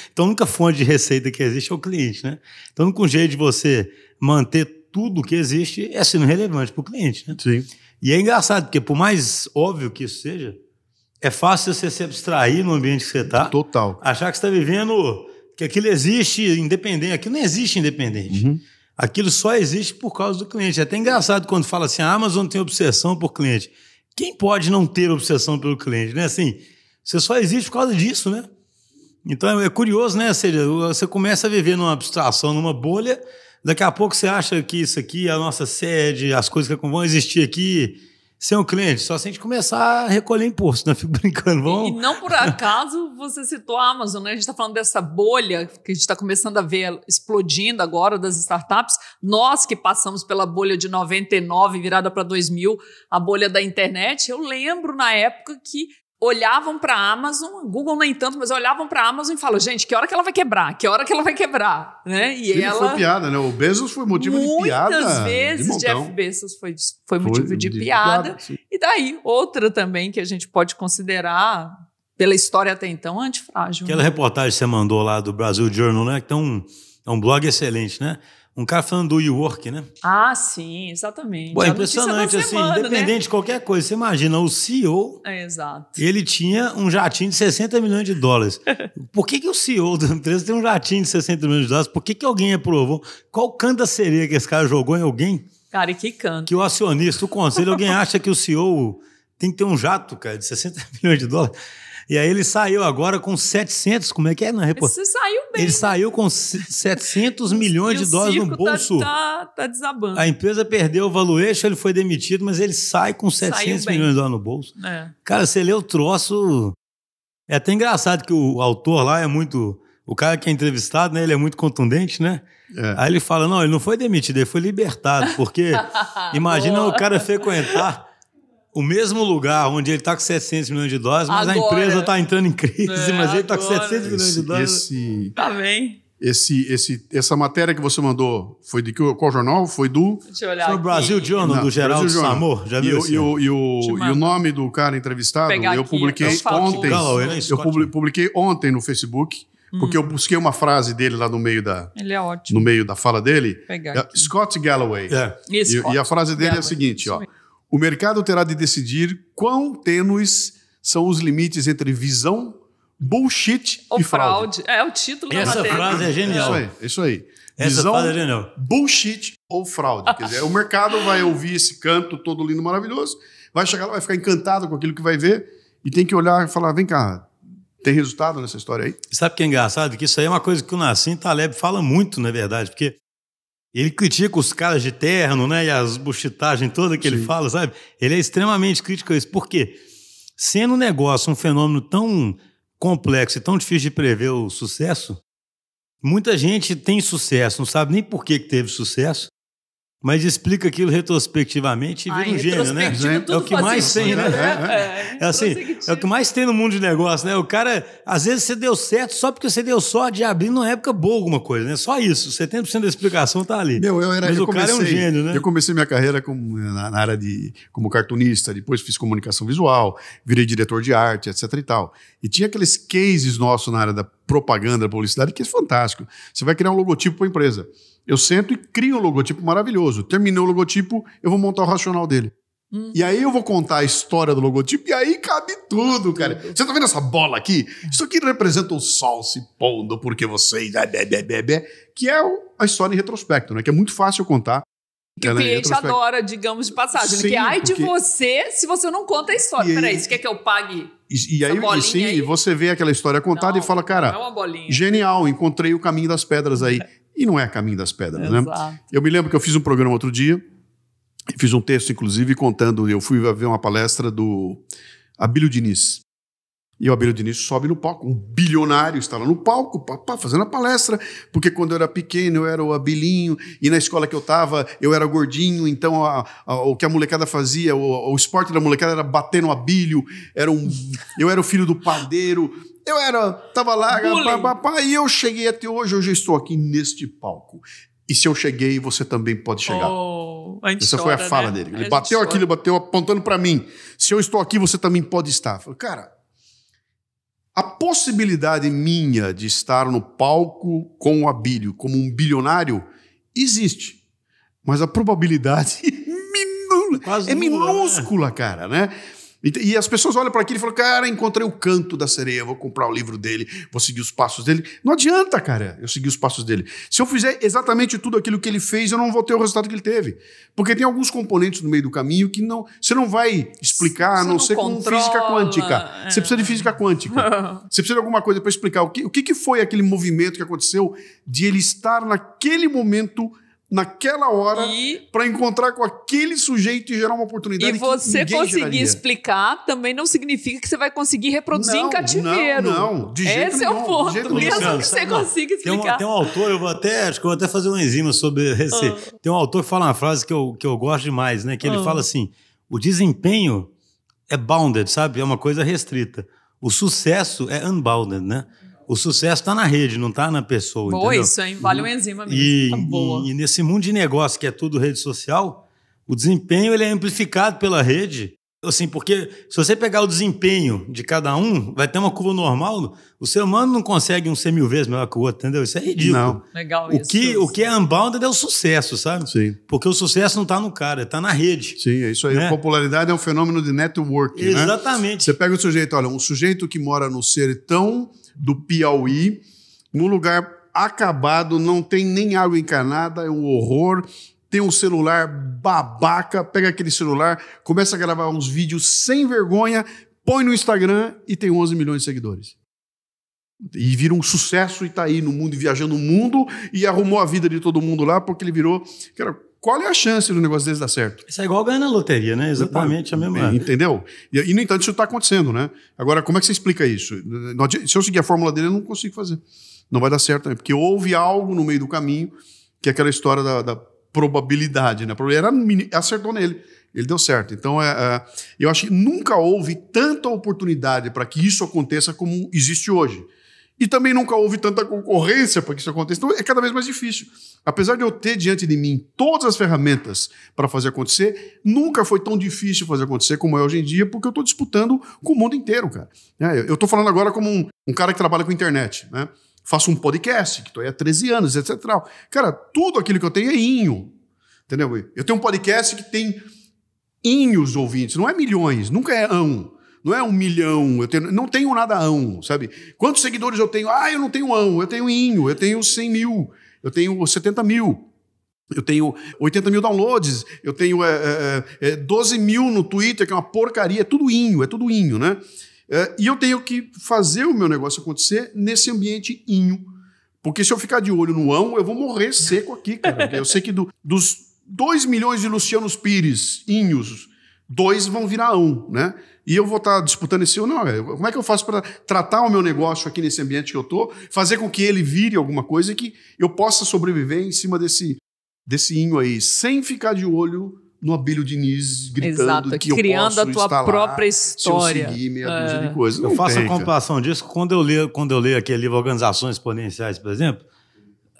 Então, a única fonte de receita que existe é o cliente, né? Então, o único jeito de você manter tudo que existe é sendo relevante para o cliente, né? Sim. E é engraçado, porque por mais óbvio que isso seja, é fácil você se abstrair no ambiente que você está. Total. Achar que você está vivendo, que aquilo existe independente. Aquilo não existe independente. Aquilo só existe por causa do cliente. É até engraçado quando fala assim, a Amazon tem obsessão por cliente. Quem pode não ter obsessão pelo cliente, né? Assim, você só existe por causa disso, né? Então é curioso, né? Ou seja, você começa a viver numa abstração, numa bolha. Daqui a pouco você acha que isso aqui é a nossa sede, as coisas que vão existir aqui sem o cliente. Só se a gente começar a recolher imposto, né? Fico brincando. E não por acaso você citou a Amazon, né? A gente está falando dessa bolha que a gente está começando a ver explodindo agora das startups. Nós que passamos pela bolha de 99 virada para 2000, a bolha da internet, eu lembro na época que olhavam para a Amazon, Google nem tanto, mas olhavam para a Amazon e falam, gente, que hora que ela vai quebrar? Que hora que ela vai quebrar? Né? E ela... foi piada, né? O Bezos foi motivo de piada. Muitas vezes Jeff Bezos foi motivo de piada. E daí, outra também que a gente pode considerar, pela história até então, antifrágil. Aquela reportagem que você mandou lá do Brasil Journal, né? Que é um blog excelente, né? Um cara falando do WeWork, né? Ah, sim, exatamente. Pô, é impressionante, assim, independente, né? De qualquer coisa. Você imagina, o CEO, exato. Ele tinha um jatinho de 60 milhões de dólares. Por que o CEO da empresa tem um jatinho de 60 milhões de dólares? Por que alguém aprovou? Qual canto da sereia que esse cara jogou em alguém? Cara, e que canto? Que o acionista, o conselho, alguém acha que o CEO tem que ter um jato, cara, de 60 milhões de dólares. E aí ele saiu agora com 700, como é que é? Você saiu bem. Ele saiu com 700 milhões de dólares no bolso. Tá desabando. A empresa perdeu o valuation, ele foi demitido, mas ele sai com 700 milhões de dólares no bolso. É. Cara, você lê o troço... É até engraçado que o autor lá é muito... O cara que é entrevistado, né, ele é muito contundente, né? Aí ele fala, não, ele não foi demitido, ele foi libertado, porque imagina o cara frequentar o mesmo lugar onde ele está com 700 milhões de dólares, mas agora, a empresa está entrando em crise, mas ele está com 700 milhões de dólares. Tá bem. Essa matéria que você mandou foi de qual jornal? Foi do... Deixa eu olhar foi o Brasil Journal, do Geraldo Samor. Já viu e o nome do cara entrevistado, eu publiquei ontem. Eu publiquei ontem no Facebook, porque eu busquei uma frase dele lá no meio da... Ele é ótimo. No meio da fala dele. Scott Galloway. E a frase dele é a seguinte, ó. O mercado terá de decidir quão tênues são os limites entre visão, bullshit e fraude. É o título da matéria. Essa frase é genial. Isso aí. Essa frase é genial. Bullshit ou fraude. Quer dizer, o mercado vai ouvir esse canto todo lindo, maravilhoso, vai chegar lá, vai ficar encantado com aquilo que vai ver e tem que olhar e falar, vem cá, tem resultado nessa história aí? Sabe o que é engraçado? Que isso aí é uma coisa que o Nassim Taleb fala muito, na verdade, porque ele critica os caras de terno, né, e as buchitagens todas que ele fala, sabe? Ele é extremamente crítico a isso. Por quê? Sendo um negócio, um fenômeno tão complexo e tão difícil de prever o sucesso, muita gente tem sucesso, não sabe nem por que teve sucesso, mas explica aquilo retrospectivamente e vira um gênio, né? É o que mais tem, né? É o que mais tem no mundo de negócio, né? O cara, às vezes você deu certo só porque você deu sorte de abrir numa época boa alguma coisa, né? Só isso, 70% da explicação tá ali. Mas o cara é um gênio, né? Eu comecei minha carreira na área como cartunista, depois fiz comunicação visual, virei diretor de arte, etc e tal. E tinha aqueles cases nossos na área da propaganda, da publicidade, que é fantástico. Você vai criar um logotipo para a empresa. Eu sento e crio um logotipo maravilhoso. Terminei o logotipo, eu vou montar o racional dele. E aí eu vou contar a história do logotipo e aí cabe tudo, cara. Você tá vendo essa bola aqui? Isso aqui representa o sol se pondo porque vocês... Que é a história em retrospecto, né? Que é muito fácil contar. Que o cliente adora, digamos, de passagem. Sim, que ai de você se você não conta a história. Peraí, você quer que eu pague e você vê aquela história contada e fala, cara, não é uma bolinha. Genial, encontrei o caminho das pedras aí. E não é caminho das pedras, né? Eu me lembro que eu fiz um programa outro dia, fiz um texto, inclusive, contando, eu fui ver uma palestra do Abílio Diniz. E o Abílio Diniz sobe no palco, um bilionário está lá no palco, fazendo a palestra, porque quando eu era pequeno eu era o Abilinho, e na escola que eu estava eu era gordinho, então o que a molecada fazia, o esporte da molecada era bater no Abílio, eu era o filho do padeiro, tava lá, e eu cheguei até hoje, eu já estou aqui neste palco. E se eu cheguei, você também pode chegar. Essa foi a fala dele. Ele bateu aqui, ele bateu apontando para mim. Se eu estou aqui, você também pode estar. Eu falei, cara, a possibilidade minha de estar no palco com o Abílio como um bilionário existe. Mas a probabilidade é minúscula, cara, né? E as pessoas olham para aquilo e falam, cara, encontrei o canto da sereia, vou comprar o livro dele, vou seguir os passos dele. Não adianta, cara, eu seguir os passos dele. Se eu fizer exatamente tudo aquilo que ele fez, eu não vou ter o resultado que ele teve. Porque tem alguns componentes no meio do caminho que você não vai explicar, a não ser com física quântica. Você precisa de física quântica. Você precisa de alguma coisa para explicar o que foi aquele movimento que aconteceu de ele estar naquele momento, naquela hora, para encontrar com aquele sujeito e gerar uma oportunidade. E você conseguir explicar também não significa que você vai conseguir reproduzir em cativeiro. Não, de jeito Esse nenhum, é o ponto. Mesmo que você consiga explicar. Tem um autor, acho que eu vou até fazer um enzima sobre esse. Tem um autor que fala uma frase que eu gosto demais, né? Que ele fala assim: o desempenho é bounded, sabe? É uma coisa restrita. O sucesso é unbounded, né? O sucesso está na rede, não está na pessoa. Boa, entendeu? Isso, hein? Vale uma enzima mesmo. E nesse mundo de negócio que é tudo rede social, o desempenho ele é amplificado pela rede. Assim, porque se você pegar o desempenho de cada um, vai ter uma curva normal. O ser humano não consegue um ser 1000 vezes melhor que o outro, entendeu? Isso é ridículo. Não. Legal isso. O que é unbounded é o sucesso, sabe? Sim. Porque o sucesso não está no cara, está na rede. Sim, é isso aí. Né? A popularidade é um fenômeno de networking, exatamente. Né? Você pega o sujeito, olha, um sujeito que mora no sertão do Piauí, num lugar acabado, não tem nem água encanada, é um horror, tem um celular babaca, pega aquele celular, começa a gravar uns vídeos sem vergonha, põe no Instagram e tem 11 milhões de seguidores. E vira um sucesso e está aí no mundo, viajando o mundo e arrumou a vida de todo mundo lá porque ele virou... Cara, qual é a chance do negócio deles dar certo? Isso é igual ganhar na loteria, né? Exatamente a mesma. Entendeu? E, no entanto, isso está acontecendo, né? Agora, como é que você explica isso? Se eu seguir a fórmula dele, eu não consigo fazer. Não vai dar certo, né? Porque houve algo no meio do caminho, que é aquela história da probabilidade, né? Acertou nele. Ele deu certo. Então, eu acho que nunca houve tanta oportunidade para que isso aconteça como existe hoje. E também nunca houve tanta concorrência para que isso aconteça. Então, é cada vez mais difícil. Apesar de eu ter diante de mim todas as ferramentas para fazer acontecer, nunca foi tão difícil fazer acontecer como é hoje em dia, porque eu estou disputando com o mundo inteiro, cara. Eu estou falando agora como um cara que trabalha com internet, né? Faço um podcast, que estou aí há 13 anos, etc. Cara, tudo aquilo que eu tenho é inho. Entendeu? Eu tenho um podcast que tem inhos ouvintes, não é milhões, nunca é não é 1 milhão, não tenho nada sabe? Quantos seguidores eu tenho? Eu não tenho eu tenho inho, eu tenho 100 mil, eu tenho 70 mil, eu tenho 80 mil downloads, eu tenho 12 mil no Twitter, que é uma porcaria, é tudo inho, né? E eu tenho que fazer o meu negócio acontecer nesse ambiente inho, porque se eu ficar de olho no eu vou morrer seco aqui, cara, porque eu sei que dos 2 milhões de Lucianos Pires, inhos, 2 vão virar né? E eu vou estar disputando esse não. Como é que eu faço para tratar o meu negócio aqui nesse ambiente que eu estou, fazer com que ele vire alguma coisa e que eu possa sobreviver em cima desse inho aí, sem ficar de olho no Abílio Diniz gritando que criando eu posso a tua própria história. Se eu seguir meia dúzia de coisas. Eu faço a comparação disso quando eu leio aquele livro Organizações Exponenciais, por exemplo.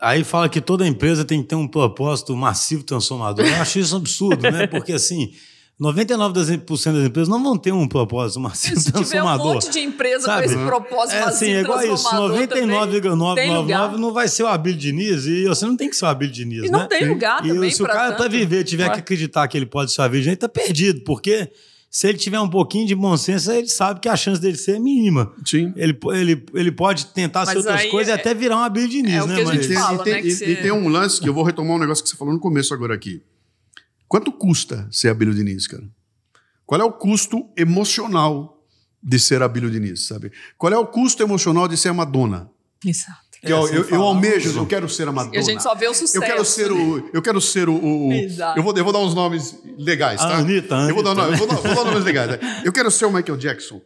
Aí fala que toda empresa tem que ter um propósito massivo transformador. Eu acho isso um absurdo, né? Porque, assim, 99% das empresas não vão ter um propósito massivo transformador. Se tiver um monte de empresa com esse propósito massivo é igual transformador, isso. 99,999 não vai ser o Abílio Diniz e você não tem que ser o Abílio Diniz, e não tem lugar também. E se o cara, para viver, tiver que acreditar que ele pode ser o Abílio Diniz, ele tá perdido, porque... Se ele tiver um pouquinho de bom senso, ele sabe que a chance dele ser é mínima. Sim. Ele pode tentar ser outras coisas e até virar um Abílio Diniz, né? E tem um lance que eu vou retomar um negócio que você falou no começo agora aqui. Quanto custa ser Abílio Diniz, cara? Qual é o custo emocional de ser Abílio Diniz, sabe? Qual é o custo emocional de ser a Madonna? Exato. Eu almejo, eu quero ser a Madonna. E a gente só vê o sucesso. Eu quero ser o Exato. eu vou dar uns nomes legais, tá? Anitta, eu vou dar nomes legais. Né? Eu quero ser o Michael Jackson.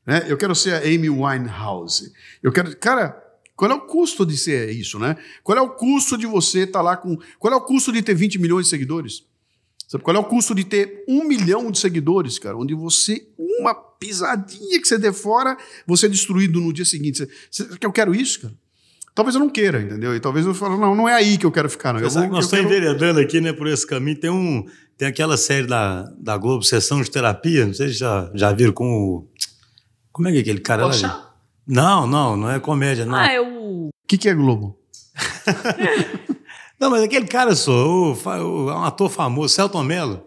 Né? Eu quero ser a Amy Winehouse. Cara, qual é o custo de ser isso, né? Qual é o custo de você estar lá com... Qual é o custo de ter 20 milhões de seguidores? Sabe? Qual é o custo de ter 1 milhão de seguidores, cara? Onde você, uma pisadinha que você der fora, você é destruído no dia seguinte. Eu quero isso, cara? Talvez eu não queira, entendeu? E talvez eu fale, não é aí que eu quero ficar. Não. Nós estamos enveredando aqui, né, por esse caminho. Tem aquela série da Globo, Sessão de Terapia, não sei se já viram com o... Como é que é aquele cara lá? Não é comédia, não. É o... O que é Globo? Não, mas aquele cara é um ator famoso, Selton Mello.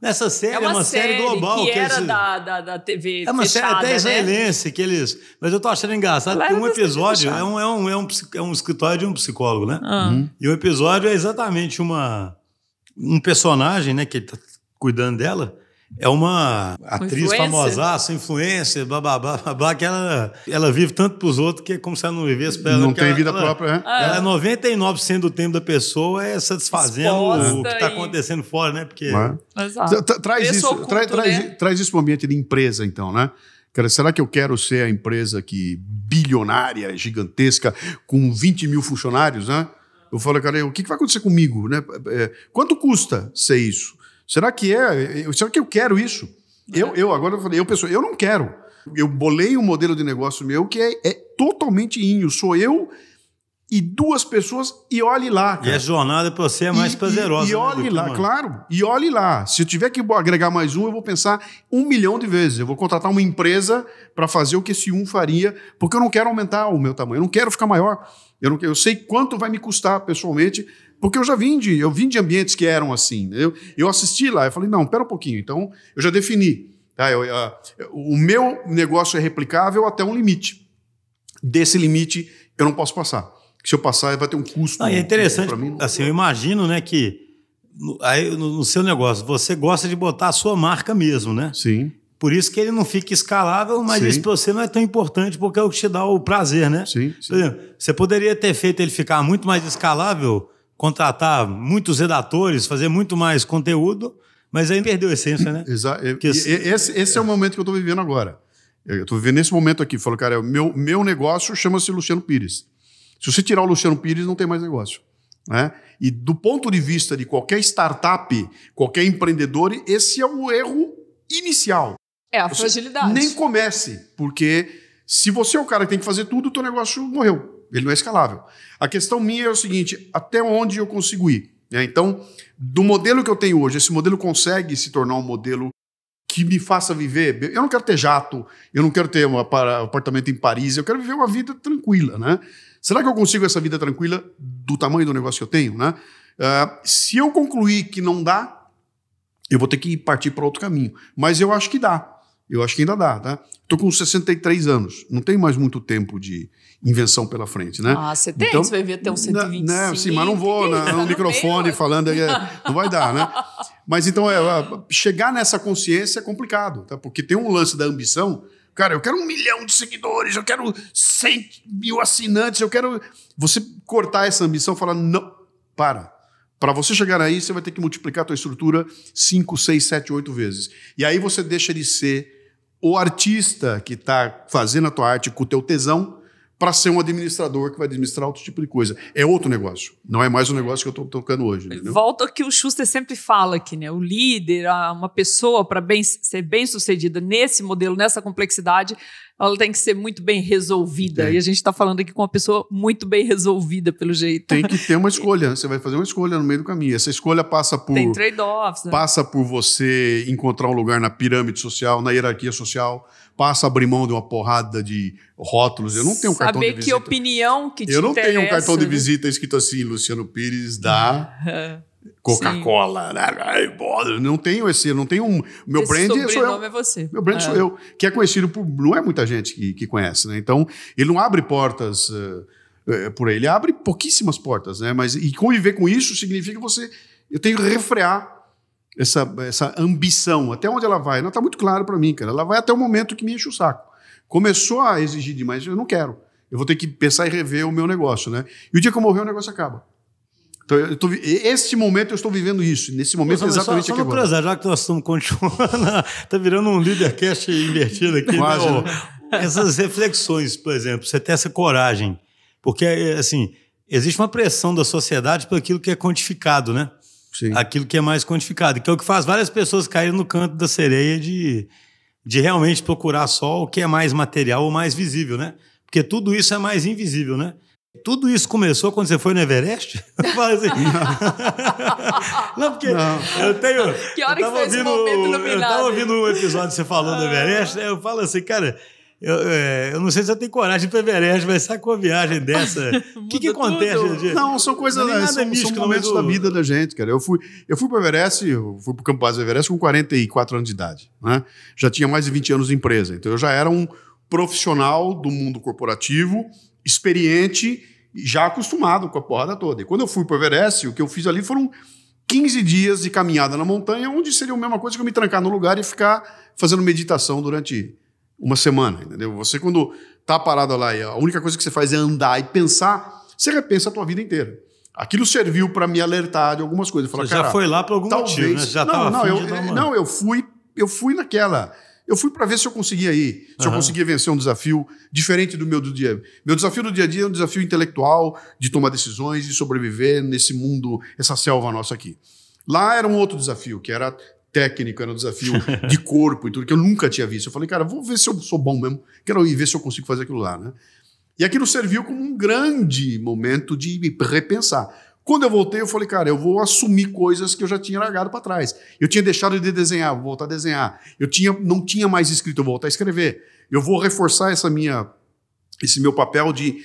Nessa série, é uma série global. Que era da TV é uma fechada, série até israelense, né? Mas eu tô achando engraçado, porque um episódio é um escritório de um psicólogo, né? E o episódio é exatamente um personagem, né, que ele tá cuidando dela, é uma atriz famosaça, influencer, blá, que ela vive tanto pros outros que é como se ela não vivesse pra ela. Não tem vida própria, né? Ela é 99% do tempo da pessoa é satisfazendo o que está acontecendo fora, né? Porque... Traz isso para o ambiente de empresa, então, né? Cara, será que eu quero ser a empresa bilionária, gigantesca, com 20 mil funcionários, né? Eu falo, cara, o que vai acontecer comigo, né? Quanto custa ser isso? Será que eu quero isso? Eu não quero. Eu bolei um modelo de negócio meu que é totalmente inho. Sou eu e 2 pessoas e olhe lá. Cara. E a jornada para você é mais prazerosa. E olhe lá, claro. E olhe lá. Se eu tiver que agregar mais eu vou pensar 1 milhão de vezes. Eu vou contratar uma empresa para fazer o que esse faria, porque eu não quero aumentar o meu tamanho. Eu não quero ficar maior. Eu sei quanto vai me custar pessoalmente. Porque eu vim de ambientes que eram assim. Eu assisti lá, eu falei, não, pera um pouquinho. Então, eu já defini. Tá? O meu negócio é replicável até um limite. Desse limite, eu não posso passar. Se eu passar, vai ter um custo. É interessante, assim, eu imagino, né, que no seu negócio, você gosta de botar a sua marca mesmo, né? Sim. Por isso que ele não fica escalável, mas isso para você não é tão importante, porque é o que te dá o prazer, né? Sim. Por exemplo, você poderia ter feito ele ficar muito mais escalável contratar muitos redatores, fazer muito mais conteúdo, mas aí perdeu a essência, né? Exato. Esse é o momento que eu estou vivendo agora. Eu estou vivendo nesse momento aqui. Falo, cara, meu negócio chama-se Luciano Pires. Se você tirar o Luciano Pires, não tem mais negócio. Né? E do ponto de vista de qualquer startup, qualquer empreendedor, esse é o erro inicial. É a fragilidade. Nem comece, porque se você é o cara que tem que fazer tudo, o teu negócio morreu. Ele não é escalável. A questão minha é o seguinte, até onde eu consigo ir? Né? Então, do modelo que eu tenho hoje, esse modelo consegue se tornar um modelo que me faça viver. Eu não quero ter jato, eu não quero ter um apartamento em Paris, eu quero viver uma vida tranquila, né? Será que eu consigo essa vida tranquila do tamanho do negócio que eu tenho, né? Se eu concluir que não dá, eu vou ter que partir para outro caminho. Mas eu acho que dá. Eu acho que ainda dá, tá? Estou com 63 anos, não tenho mais muito tempo de invenção pela frente, né? Ah, você tem? Então, você vai ver até uns 125. Né, sim, mas não vou no microfone falando, não vai dar, né? Mas então, chegar nessa consciência é complicado, tá? Porque tem um lance da ambição. Cara, eu quero 1 milhão de seguidores, eu quero 100 mil assinantes, eu quero... Você cortar essa ambição e falar, não, para. Para você chegar aí, você vai ter que multiplicar a tua estrutura 5, 6, 7, 8 vezes. E aí você deixa de ser o artista que está fazendo a tua arte com o teu tesão para ser um administrador que vai administrar outro tipo de coisa. É outro negócio. Não é mais o negócio que eu estou tocando hoje. Entendeu? Volta ao que o Schuster sempre fala aqui, né? O líder, uma pessoa, para ser bem-sucedida nesse modelo, nessa complexidade, ela tem que ser muito bem resolvida. E a gente está falando aqui com uma pessoa muito bem resolvida, pelo jeito. Tem que ter uma escolha. Você vai fazer uma escolha no meio do caminho. Essa escolha passa por... Tem trade-offs. Né? Passa por você encontrar um lugar na pirâmide social, na hierarquia social. Passa a abrir mão de uma porrada de rótulos. Eu não tenho um cartão de visita. Saber que opinião que te interessa. Eu não tenho um cartão de visita escrito assim, Luciano Pires da Coca-Cola. Não tenho esse, não tenho um... Meu brand sou eu. É você. Meu brand sou eu. Que é conhecido por... Não é muita gente que conhece, né? Então, ele não abre portas por aí. Ele abre pouquíssimas portas, né? E conviver com isso significa eu tenho que refrear essa ambição, até onde ela vai? Não está muito claro para mim, cara. Ela vai até o momento que me enche o saco. Começou a exigir demais, eu não quero. Eu vou ter que pensar e rever o meu negócio, né? E o dia que eu morrer, o negócio acaba. Então, este momento eu estou vivendo isso. Nesse momento exatamente só aqui agora. Já que nós estamos continuando, está virando um Leadercast invertido aqui. Quase, né? Essas reflexões, por exemplo, você ter essa coragem. Porque, assim, existe uma pressão da sociedade por aquilo que é quantificado, né? Sim. Aquilo que é mais quantificado, que é o que faz várias pessoas caírem no canto da sereia de realmente procurar só o que é mais material ou mais visível, né? Porque tudo isso é mais invisível, né? Tudo isso começou quando você foi no Everest? Assim. Não, porque eu tenho... Que hora que foi esse momento iluminado? Eu estava ouvindo um episódio que você falou do Everest, eu falo assim, cara... Eu não sei se eu tenho coragem para o Everest, mas sabe com uma viagem dessa? O que acontece? Não, são coisas... São momentos da vida da gente, cara. Eu fui para o Everest, eu fui para o Campo Base do Everest com 44 anos de idade. Né? Já tinha mais de 20 anos de empresa. Então eu já era um profissional do mundo corporativo, experiente, já acostumado com a porrada toda. E quando eu fui para o Everest, o que eu fiz ali foram 15 dias de caminhada na montanha, onde seria a mesma coisa que eu me trancar no lugar e ficar fazendo meditação durante uma semana, entendeu? Você, quando tá parado lá e a única coisa que você faz é andar e pensar, você repensa a tua vida inteira. Aquilo serviu para me alertar de algumas coisas. Falar, você já foi lá por algum motivo, né? Já eu fui naquela... Eu fui para ver se eu conseguia ir, se eu conseguia vencer um desafio diferente do meu do dia. Meu desafio do dia a dia é um desafio intelectual, de tomar decisões, de sobreviver nesse mundo, essa selva nossa aqui. Lá era um outro desafio, que era técnico, era um desafio de corpo e tudo, que eu nunca tinha visto. Eu falei, cara, vou ver se eu sou bom mesmo, quero ir ver se eu consigo fazer aquilo lá, né? E aquilo serviu como um grande momento de repensar. Quando eu voltei, eu falei, cara, eu vou assumir coisas que eu já tinha largado para trás. Eu tinha deixado de desenhar, vou voltar a desenhar. Não tinha mais escrito, eu vou voltar a escrever. Eu vou reforçar esse meu papel de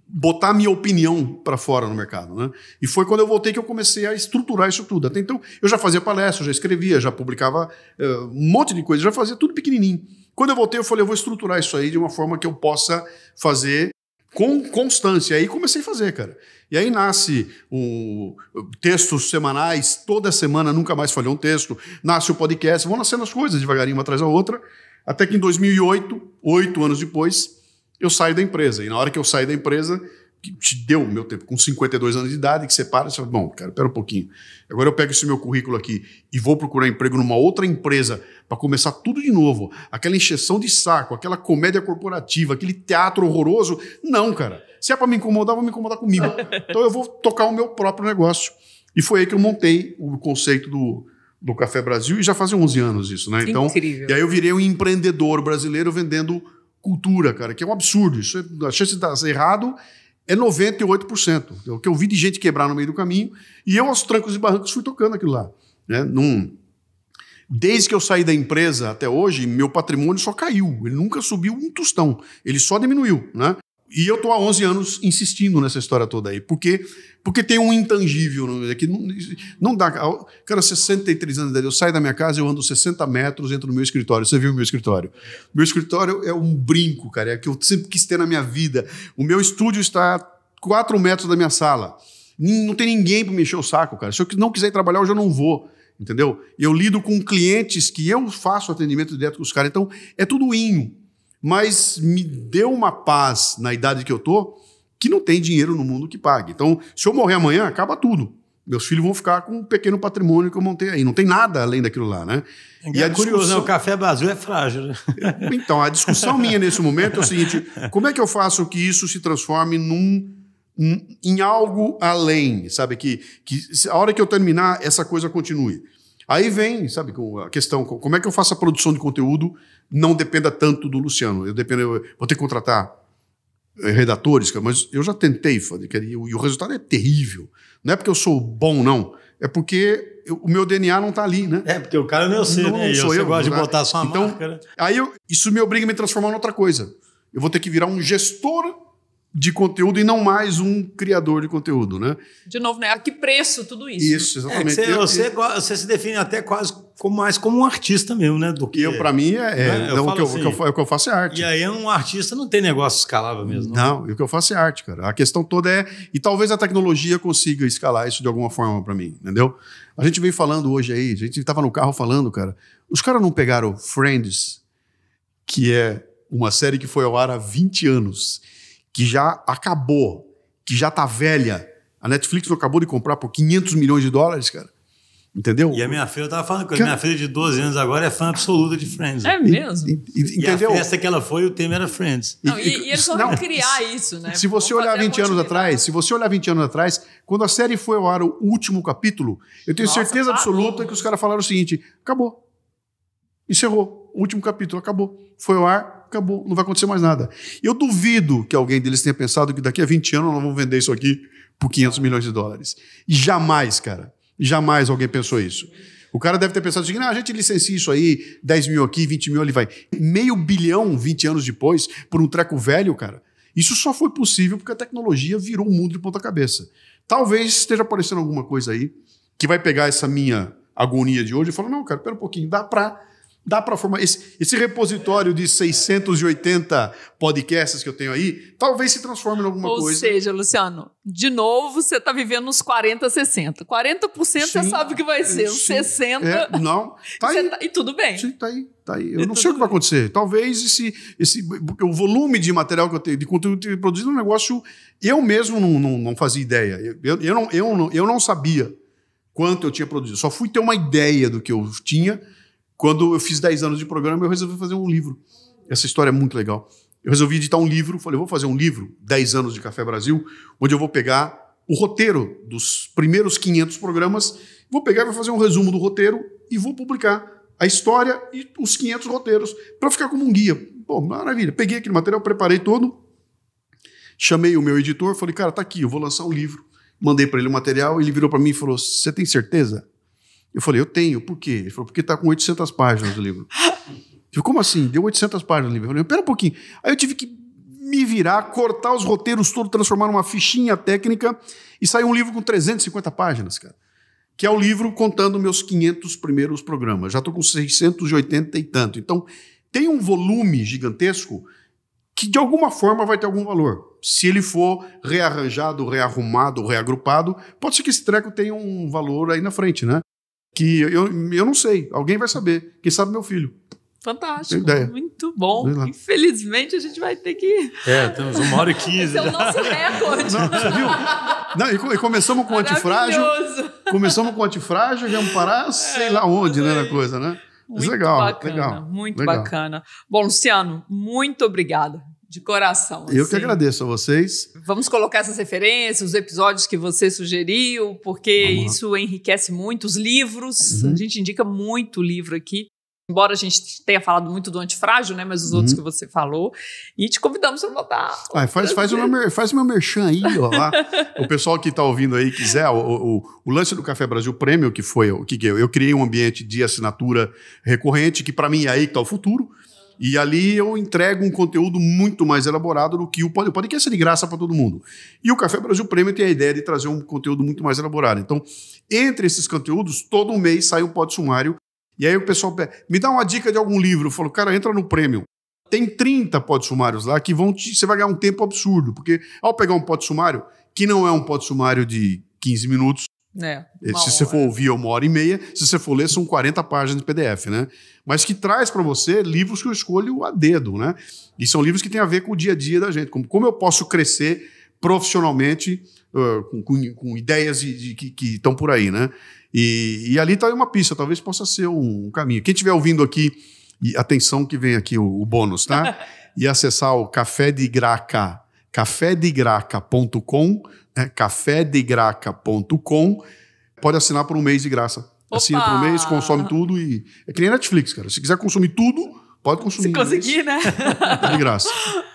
botar minha opinião para fora no mercado, né? E foi quando eu voltei que eu comecei a estruturar isso tudo. Até então, eu já fazia palestra, já escrevia, já publicava um monte de coisa, já fazia tudo pequenininho. Quando eu voltei, eu falei, eu vou estruturar isso aí de uma forma que eu possa fazer com constância. E aí comecei a fazer, cara. E aí nasce textos semanais, toda semana, nunca mais falhou um texto. Nasce o podcast, vão nascendo as coisas devagarinho, uma atrás da outra. Até que em 2008, 8 anos depois, eu saio da empresa. E na hora que eu saio da empresa, que te deu o meu tempo, com 52 anos de idade, que você para e fala, bom, cara, pera um pouquinho. Agora eu pego esse meu currículo aqui e vou procurar emprego numa outra empresa para começar tudo de novo. Aquela encheção de saco, aquela comédia corporativa, aquele teatro horroroso. Não, cara. Se é para me incomodar, vou me incomodar comigo. Então eu vou tocar o meu próprio negócio. E foi aí que eu montei o conceito do Café Brasil, e já fazem 11 anos isso, né? Então, incrível. E aí eu virei um empreendedor brasileiro vendendo cultura, cara, que é um absurdo. Isso a chance de dar errado é 98%. O que eu vi de gente quebrar no meio do caminho, e eu, aos trancos e barrancos, fui tocando aquilo lá. Né? Desde que eu saí da empresa até hoje, meu patrimônio só caiu. Ele nunca subiu um tostão. Ele só diminuiu, né? E eu estou há 11 anos insistindo nessa história toda aí. Porque tem um intangível. Que não dá. Cara, 63 anos de idade, eu saio da minha casa, eu ando 60 metros, entro no meu escritório. Você viu o meu escritório? Meu escritório é um brinco, cara. É que eu sempre quis ter na minha vida. O meu estúdio está a 4 metros da minha sala. Não tem ninguém para me encher o saco, cara. Se eu não quiser ir trabalhar, hoje eu não vou. Entendeu? Eu lido com clientes que eu faço atendimento direto com os caras. Então, é tudo inho. Mas me deu uma paz na idade que eu tô, que não tem dinheiro no mundo que pague. Então, se eu morrer amanhã, acaba tudo. Meus filhos vão ficar com um pequeno patrimônio que eu montei aí. Não tem nada além daquilo lá, né? E é curioso, né? O Café Brasil é frágil, né? Então, a discussão minha nesse momento é o seguinte: como é que eu faço que isso se transforme em algo além, sabe? Que a hora que eu terminar, essa coisa continue. Aí vem, sabe, a questão, como é que eu faço a produção de conteúdo não dependa tanto do Luciano. Eu vou ter que contratar redatores, mas eu já tentei fazer, e o resultado é terrível. Não é porque eu sou bom, não. É porque o meu DNA não está ali, né? É, porque o cara não é você, né? Sou você eu, gosta de né? botar a sua então, marca, né? Aí isso me obriga a me transformar em outra coisa. Eu vou ter que virar um gestor de conteúdo e não mais um criador de conteúdo, né? De novo, né? A que preço tudo isso? Isso, exatamente. Você se define até quase mais como um artista mesmo, né? Do que para mim, o que eu faço é arte. E aí um artista não tem negócio escalável mesmo. Não, o que eu faço é arte, cara. A questão toda é... E talvez a tecnologia consiga escalar isso de alguma forma para mim, entendeu? A gente veio falando hoje aí, a gente estava no carro falando, cara. Os caras não pegaram Friends, que é uma série que foi ao ar há 20 anos, que já acabou, que já tá velha. A Netflix não acabou de comprar por $500 milhões, cara. Entendeu? E a minha filha, eu tava falando com ela, minha filha de 12 anos agora é fã absoluta de Friends. É mesmo? Entendeu? E a festa que ela foi, o tema era Friends. Não, e eles vão criar isso, né? Se você olhar 20 anos atrás, quando a série foi ao ar o último capítulo, eu tenho certeza absoluta que os caras falaram o seguinte: acabou. Encerrou. O último capítulo, acabou. Foi ao ar, acabou. Não vai acontecer mais nada. Eu duvido que alguém deles tenha pensado que daqui a 20 anos nós vamos vender isso aqui por $500 milhões. E jamais, cara. Jamais alguém pensou isso. O cara deve ter pensado assim: a gente licencia isso aí, 10 mil aqui, 20 mil ali vai. $500 milhão, 20 anos depois, por um treco velho, cara. Isso só foi possível porque a tecnologia virou o mundo de ponta cabeça. Talvez esteja aparecendo alguma coisa aí que vai pegar essa minha agonia de hoje e falar: não, cara, pera um pouquinho, dá para formar esse repositório de 680 podcasts que eu tenho aí, talvez se transforme em alguma coisa. Ou seja, Luciano, de novo você está vivendo uns 40, 60. 40% você sabe o que vai ser, uns 60%... não, tá aí. E tudo bem. Sim, tá aí. Eu não sei o que vai acontecer. Talvez o volume de material que eu tenho, de conteúdo que eu produzido, é um negócio... Eu mesmo não fazia ideia. Eu não sabia quanto eu tinha produzido. Só fui ter uma ideia do que eu tinha. Quando eu fiz 10 anos de programa, eu resolvi fazer um livro. Essa história é muito legal. Eu resolvi editar um livro, falei, vou fazer um livro, 10 anos de Café Brasil, onde eu vou pegar o roteiro dos primeiros 500 programas, vou pegar e vou fazer um resumo do roteiro e vou publicar a história e os 500 roteiros, para ficar como um guia. Pô, maravilha. Peguei aquele material, preparei todo, chamei o meu editor, falei, cara, tá aqui, eu vou lançar um livro. Mandei para ele o material, ele virou para mim e falou, você tem certeza? Eu falei, eu tenho. Por quê? Ele falou, porque está com 800 páginas o livro. Eu falei, como assim? Deu 800 páginas o livro. Eu falei, pera um pouquinho. Aí eu tive que me virar, cortar os roteiros todos, transformar numa fichinha técnica e sair um livro com 350 páginas, cara. Que é o livro contando meus 500 primeiros programas. Já estou com 680 e tanto. Então, tem um volume gigantesco que, de alguma forma, vai ter algum valor. Se ele for rearranjado, rearrumado, reagrupado, pode ser que esse treco tenha um valor aí na frente, né? Que eu não sei, alguém vai saber. Quem sabe meu filho. Fantástico, muito bom. Infelizmente a gente vai ter que... temos 1h15. Esse é o nosso recorde. Não, você viu? Não, e começamos com o antifrágil. Começamos com o antifrágil, vamos parar sei lá onde, né, na coisa, né? Muito legal, bacana, legal. Muito bacana. Bom, Luciano, muito obrigada. De coração. Eu que agradeço a vocês. Vamos colocar essas referências, os episódios que você sugeriu, porque isso enriquece muito. Os livros, a gente indica muito livro aqui. Embora a gente tenha falado muito do antifrágil, né? Mas os outros que você falou. E te convidamos para anotar. Faz o meu merchan aí, ó. Lá. O pessoal que está ouvindo aí quiser, o lance do Café Brasil Premium, que foi o que eu criei um ambiente de assinatura recorrente, que para mim é aí que está o futuro. E ali eu entrego um conteúdo muito mais elaborado do que o podcast é de graça para todo mundo. E o Café Brasil Premium tem a ideia de trazer um conteúdo muito mais elaborado. Então, entre esses conteúdos, todo mês sai um pod sumário. E aí o pessoal me dá uma dica de algum livro. Eu falo, cara, entra no Premium. Tem 30 pod sumários lá que você vai ganhar um tempo absurdo. Porque ao pegar um pod sumário, que não é um pod sumário de 15 minutos, se você for ouvir, é 1h30. Se você for ler, são 40 páginas de PDF, né? Mas que traz para você livros que eu escolho a dedo, né? E são livros que têm a ver com o dia a dia da gente. Como eu posso crescer profissionalmente com ideias que estão por aí, né? E ali está uma pista, talvez possa ser um caminho. Quem estiver ouvindo aqui, e atenção que vem aqui o bônus, tá? E acessar o cafedegraca.com, cafedegraca.com, pode assinar por um mês de graça. Assina por um mês, consome tudo e... É que nem Netflix, cara. Se quiser consumir tudo, pode consumir. Se conseguir, né? É de graça.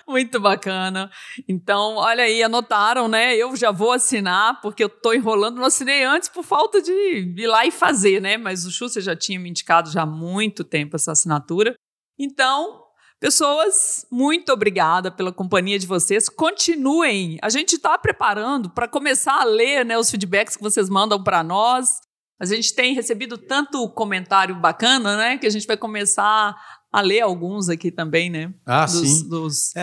Muito bacana. Então, olha aí, anotaram, né? Eu já vou assinar, porque eu tô enrolando. Não assinei antes por falta de ir lá e fazer, né? Mas o Schuster já tinha me indicado já há muito tempo essa assinatura. Então... Pessoas, muito obrigada pela companhia de vocês. Continuem. A gente está preparando para começar a ler, né, os feedbacks que vocês mandam para nós. A gente tem recebido tanto comentário bacana, né, que a gente vai começar a ler alguns aqui também, né? Sim.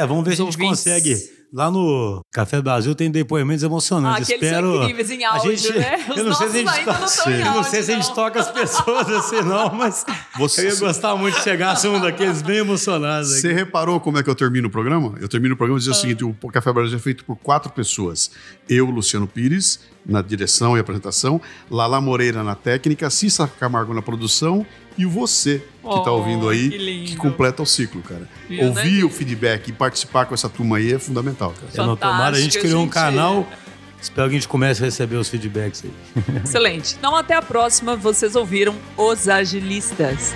Vamos ver se a gente consegue. Lá no Café Brasil tem depoimentos emocionantes. Aqueles são incríveis em áudio, né? Eu não sei se a gente toca as pessoas assim, não, mas eu ia gostar muito de chegasse um daqueles bem emocionados. Você reparou como é que eu termino o programa? Eu termino o programa dizendo o seguinte: o Café Brasil é feito por 4 pessoas. Eu, Luciano Pires, na direção e apresentação, Lala Moreira na técnica, Cissa Camargo na produção e você que está ouvindo aí, que completa o ciclo, cara. Ouvir o feedback e participar com essa turma aí é fundamental, cara. Tomara, a gente criou um canal, espero que a gente comece a receber os feedbacks aí. Excelente. Então até a próxima, vocês ouviram Os Agilistas.